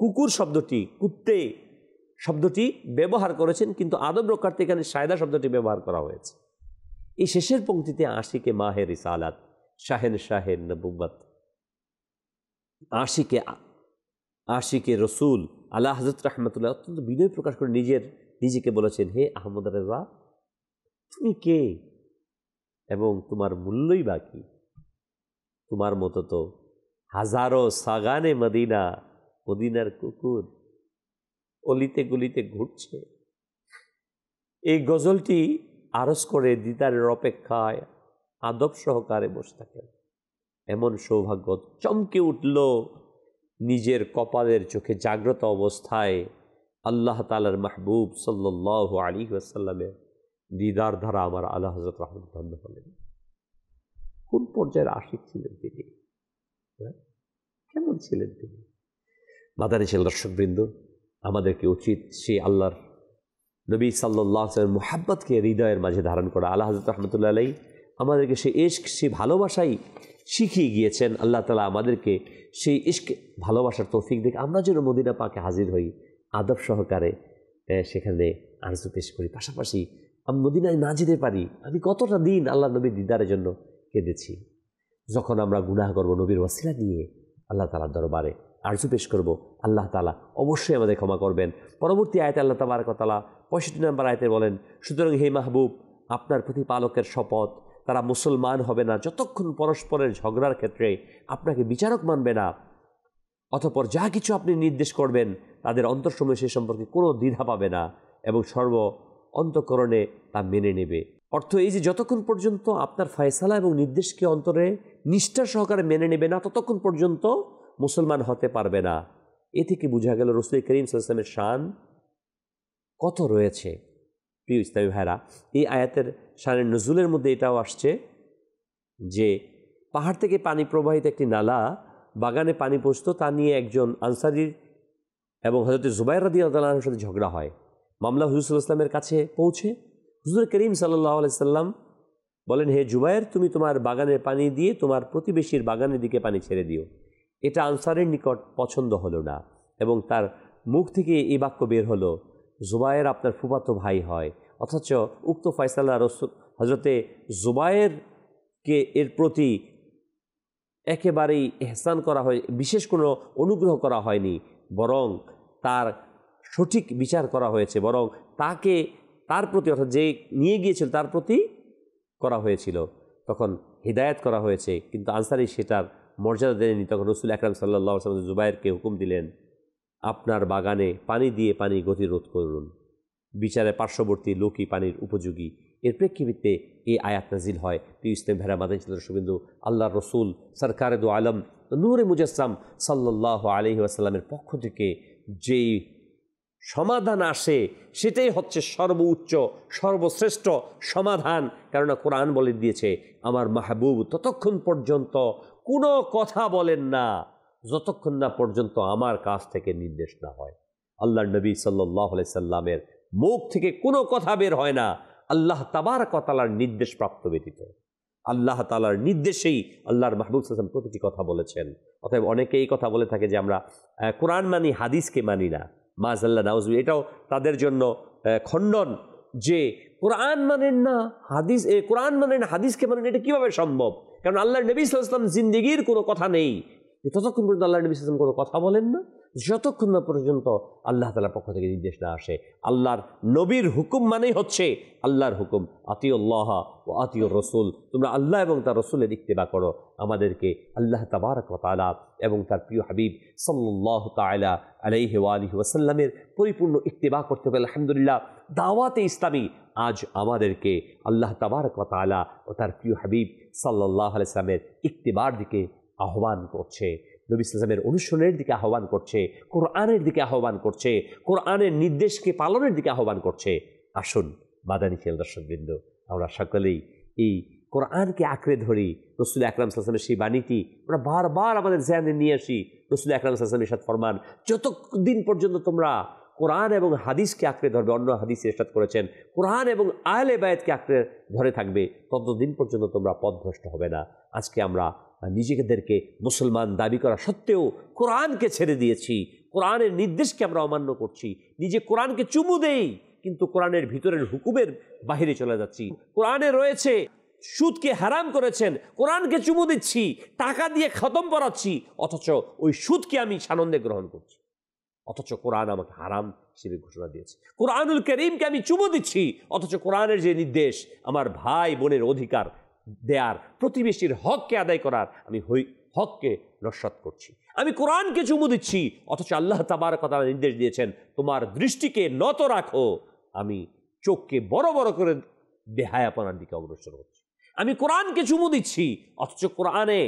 কুকুর শব্দটি, কুত্তে শব্দটি ব্যবহার করেছেন, কিন্তু আদব রক্ষার্থে এখানে শায়দা শব্দটি ব্যবহার করা হয়েছে। এই শেষের পংক্তিতে আশিকে মাহে রিসালাত, শাহেন শাহেন নবুবত, আশিকে রসুল আল্লাহ হযরত রাহমাতুল্লাহ অত্যন্ত বিনয় প্রকাশ করে নিজেকে বলেছেন, হে আহমদ রেজা, তুমি কে এবং তোমার মূল্যই বা কি? তোমার মতো তো হাজারো সাগানে মদিনার কুকুর অলিতে গলিতে ঘুরছে। এই গজলটি আরজ করে দিদারের অপেক্ষায় আদব সহকারে বসে থাকেন। এমন সৌভাগ্য চমকে উঠল নিজের কপালের চোখে জাগ্রত অবস্থায় আল্লাহ তাআলার মাহবুব সাল্লাল্লাহু আলাইহি ওয়াসাল্লামের দিদার ধারা আমার আলা হযরত রাহমাতুল্লাহ হলেন। কোন পর্যায়ের আশিক ছিলেন তিনি, কেমন ছিলেন তিনি? মাদানী চ্যানেল দর্শকবৃন্দ, আমাদেরকে উচিত সেই আল্লাহর নবী সাল্লাল্লাহু আলাইহি ওয়াসাল্লাম মুহাব্বতকে হৃদয়ের মাঝে ধারণ করা। আল্লাহ হযরত রাহমাতুল্লাহ আলাইহি আমাদেরকে সেই ইশক, সেই ভালোবাসাই শিখিয়ে গিয়েছেন। আল্লাহ তাআলা আমাদেরকে সেই ইশক ভালোবাসার তৌফিক দেখে আমরা যেন মদিনা পাকে হাজির হই, আদব সহকারে সেখানে আরজু পেশ করি। পাশাপাশি আমি মদিনায় না যেতে পারি, আমি কতটা দিন আল্লাহ নবীর দিদারের জন্য কেঁদেছি। যখন আমরা গুনাহ করব, নবীর ওয়াসিলা নিয়ে আল্লাহ তাআলার দরবারে আরজু পেশ করব, আল্লাহ তাআলা অবশ্যই আমাদের ক্ষমা করবেন। পরবর্তী আয়াতে আল্লাহ তাবারক ওয়া তাআলা 65 নম্বর আয়াতে বলেন, সুতরাং হে মাহবুব, আপনার প্রতিপালকের শপথ, তারা মুসলমান হবে না যতক্ষণ পরস্পরের ঝগড়ার ক্ষেত্রে আপনাকে বিচারক মানবে না। অতঃপর যা কিছু আপনি নির্দেশ করবেন তাদের অন্তরসমূহে সে সম্পর্কে কোনো দ্বিধা পাবে না এবং সর্ব অন্তঃকরণে তা মেনে নেবে। অর্থ এই যে যতক্ষণ পর্যন্ত আপনার ফয়সালা এবং নির্দেশকে অন্তরে নিষ্ঠা সহকারে মেনে নেবে না, ততক্ষণ পর্যন্ত মুসলমান হতে পারবে না। এ থেকে বোঝা গেল রাসূল করিম সাল্লাল্লাহু আলাইহি ওয়াসাল্লামের শান কত রয়েছে। প্রিয় ইসলামী ভাইরা, এই আয়াতের শানের নজুলের মধ্যে এটাও আসছে যে পাহাড় থেকে পানি প্রবাহিত একটি নালা বাগানে পানি পৌঁছত, তা নিয়ে একজন আনসারীর এবং হযরত জুবাইর রাদিয়াল্লাহু আনহুর সাথে ঝগড়া হয়। মামলা হুজুর সাল্লাল্লাহু আলাইহি ওয়াসাল্লামের কাছে পৌঁছে হুজুর করিম সাল্লাল্লাহু আলাইহি ওয়াসাল্লাম বলেন, হে জুবাইর, তুমি তোমার বাগানের পানি দিয়ে তোমার প্রতিবেশীর বাগানের দিকে পানি ছেড়ে দিও। এটা আনসারের নিকট পছন্দ হলো না এবং তার মুখ থেকে এই বাক্য বের হলো, জুবাইর আপনার ফুফাতো ভাই হয়, অথচ উক্ত ফয়সালা রাসূল হযরতে জুবাইরকে এর প্রতি একেবারেই ইহসান করা হয়, বিশেষ কোনো অনুগ্রহ করা হয়নি, বরং তার সঠিক বিচার করা হয়েছে, বরং তাকে তার প্রতি অর্থাৎ যে নিয়ে গিয়েছিল তার প্রতি করা হয়েছিল, তখন হিদায়াত করা হয়েছে। কিন্তু আনসারী সেটার মর্যাদা দেননি। তখন রাসূল আকরাম সাল্লাল্লাহু আলাইহি ওয়াসাল্লাম জুবাইরকে হুকুম দিলেন, আপনার বাগানে পানি দিয়ে পানি গতিরোধ করুন, বিচারে পার্শ্ববর্তী লোকই পানির উপযোগী। এর প্রেক্ষিতে এই আয়াত নাজিল হয়। প্রিয় ইসলাম ভেরা মাদানী দর্শকবৃন্দু, আল্লাহর রসুল সরকারে দু আলম নূরে মুজাসসাম সাল্লাল্লাহু আলাইহি ওয়াসাল্লামের পক্ষ থেকে যেই সমাধান আসে সেটাই হচ্ছে সর্বোচ্চ সর্বশ্রেষ্ঠ সমাধান। কেননা কোরআন বলে দিয়েছে, আমার মাহবুব ততক্ষণ পর্যন্ত কোনো কথা বলেন না যতক্ষণ না পর্যন্ত আমার কাছ থেকে নির্দেশ না হয়। আল্লাহর নবী সাল্লাল্লাহু আলাইহি সাল্লামের মুখ থেকে কোনো কথা বের হয় না আল্লাহ তাবারক ওয়া তাআলার নির্দেশ প্রাপ্ত ব্যতীত। আল্লাহ তাআলার নির্দেশেই আল্লাহর মাহবুব সাল্লাল্লাহু আলাইহি ওয়াসাল্লাম প্রতিটি কথা বলেছেন। অতএব অনেকে এই কথা বলে থাকে যে আমরা কোরআন মানি, হাদিসকে মানি না। মাযাল্লাহ নাউযু, এটাও তাদের জন্য খণ্ডন যে কোরআন মানেন না, কোরআন মানেন না, হাদিসকে মানেন, এটা কীভাবে সম্ভব? কারণ আল্লাহর নবী সাল্লাল্লাহু আলাইহি ওয়াসাল্লাম জিন্দেগির কোনো কথা নেই, ততক্ষণ পর্যন্ত আল্লাহর নবী সাল্লাল্লাহু আলাইহি ওয়াসাল্লাম কোনো কথা বলেন না যতক্ষণ না পর্যন্ত আল্লাহ তাআলার পক্ষ থেকে নির্দেশ না আসে। আল্লাহর নবীর হুকুম মানেই হচ্ছে আল্লাহর হুকুম, আতিউল্লাহ ওয়া আতিউর রাসূল, তোমরা আল্লাহ এবং তার রাসূলের ইত্তেবা করো। আমাদেরকে আল্লাহ তাবারক ওয়া তাআলা এবং তার প্রিয় হাবিব সাল্লাল্লাহু তাআলা আলাইহি ওয়া আলিহি ওয়াসাল্লামের পরিপূর্ণ ইত্তেবা করতে হবে। আলহামদুলিল্লাহ, দাওয়াতে ইসলামী আজ আমাদেরকে আল্লাহ তাবারক ওয়া তাআলা ও তার প্রিয় হাবিব সাল্লাল্লাহু আলাইহি ওয়াসাল্লামের ইত্তেবার দিকে আহ্বান করছে, নবী সাল্লাল্লাহু আলাইহি ওয়াসাল্লামের অনুসরণের দিকে আহ্বান করছে, কোরআনের দিকে আহ্বান করছে, কোরআনের নির্দেশকে পালনের দিকে আহ্বান করছে। আসুন মাদানী দর্শকবৃন্দ, আমরা সকলেই এই কোরআনকে আঁকড়ে ধরি। রাসূল আকরাম সাল্লাল্লাহু আলাইহি ওয়াসাল্লামের সেই বাণীটি আমরা বারবার আমাদের জেনে নিয়ে আসি। রাসূল আকরাম সাল্লাল্লাহু আলাইহি ওয়াসাল্লাম ইরশাদ ফরমান, যতদিন পর্যন্ত তোমরা কোরআন এবং হাদিসকে আঁকড়ে ধরবে, অন্য হাদিসে ইরশাদ করেছেন কোরআন এবং আহলে বায়াতকে আঁকড়ে ধরে থাকবে, ততদিন পর্যন্ত তোমরা পথভ্রষ্ট হবে না। আজকে আমরা নিজেদেরকে মুসলমান দাবি করা সত্ত্বেও কোরআনকে ছেড়ে দিয়েছি, কোরআনের নির্দেশকে আমরা অমান্য করছি, নিজে কোরআনকে চুমু দেই কিন্তু কোরআনের ভিতরের হুকুমের বাহিরে চলে যাচ্ছি। কোরআনে রয়েছে সুদকে হারাম করেছেন, কোরআনকে চুমু দিচ্ছি, টাকা দিয়ে খতম পড়াচ্ছি, অথচ ওই সুদকে আমি সানন্দে গ্রহণ করছি, অথচ কোরআন আমাকে হারাম হিসেবে ঘোষণা দিয়েছে। কোরআনুল কারীমকে আমি চুমু দিচ্ছি, অথচ কোরআনের যে নির্দেশ আমার ভাই বোনের অধিকার দেয়ার, প্রতিবেশীর হককে আদায় করার, আমি হককে নস্যাৎ করছি। আমি কোরআনকে চুমু দিচ্ছি, অথচ আল্লাহ তাবারক ওয়া তাআলা নির্দেশ দিয়েছেন তোমার দৃষ্টিকে নত রাখো, আমি চোখকে বড় বড় করে বেহায়াপনার দিকে অগ্রসর হচ্ছি। আমি কোরআনকে চুমু দিচ্ছি, অথচ কোরআনে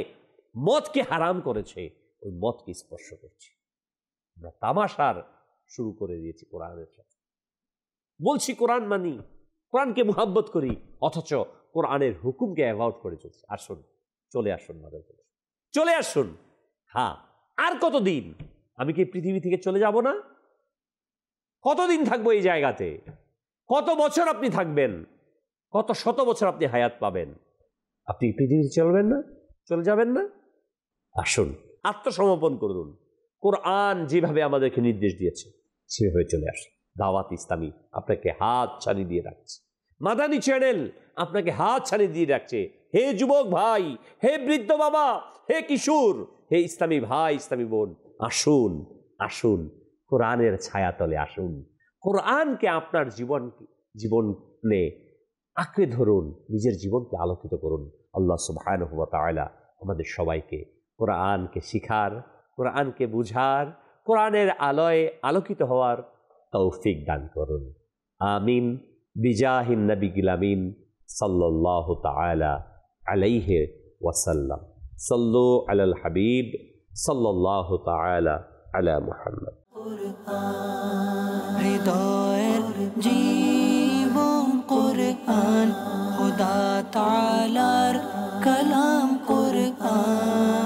মদকে হারাম করেছে, ওই মদকে স্পর্শ করছি। আমরা তামাশার শুরু করে দিয়েছি কোরআনের সাথে, বলছি কোরআন মানি, কোরআনকে মুহাব্বত করি, অথচ কোরআনের হুকুমকে অ্যাভয়েড করে চলছে। আসুন, চলে আসুন, চলে আসুন। হ্যাঁ, আর কতদিন? আমি কি পৃথিবী থেকে চলে যাব না? কতদিন থাকবো এই জায়গাতে? কত বছর আপনি থাকবেন? কত শত বছর আপনি হায়াত পাবেন? আপনি পৃথিবীতে চলবেন না, চলে যাবেন না? আসুন, আত্মসমর্পণ করুন, কোরআন যেভাবে আমাদেরকে নির্দেশ দিয়েছে সেভাবে চলে আসুন। দাওয়াত ইসলামী আপনাকে হাত ছাড়ি দিয়ে রাখছে, মাদানী চ্যানেল আপনাকে হাত ছাড়ি দিয়ে রাখছে। হে যুবক ভাই, হে বৃদ্ধ বাবা, হে কিশোর, হে ইসলামী ভাই, ইসলামী বোন, আসুন আসুন কোরআনের ছায়াতলে আসুন। কোরআনকে আপনার জীবনে আঁকড়ে ধরুন, নিজের জীবনকে আলোকিত করুন। আল্লাহ সুবহানাহু ওয়া তাআলা আমাদের সবাইকে কোরআনকে শিখার, কোরআনকে বুঝার, কোরআনের আলোয় আলোকিত হওয়ার তৌফিক দান করুন। আমিন বিজাহিন নবিয়িল আমিন সাল্লাল্লাহু তাআলা আলাইহি ওয়াসাল্লাম। সাল্লু আলাল হাবিব সাল্লাল্লাহু তাআলা আলা মুহাম্মদ। হৃদয়ের জীবন কুরআন, খোদা তাআলার কালাম কুরআন।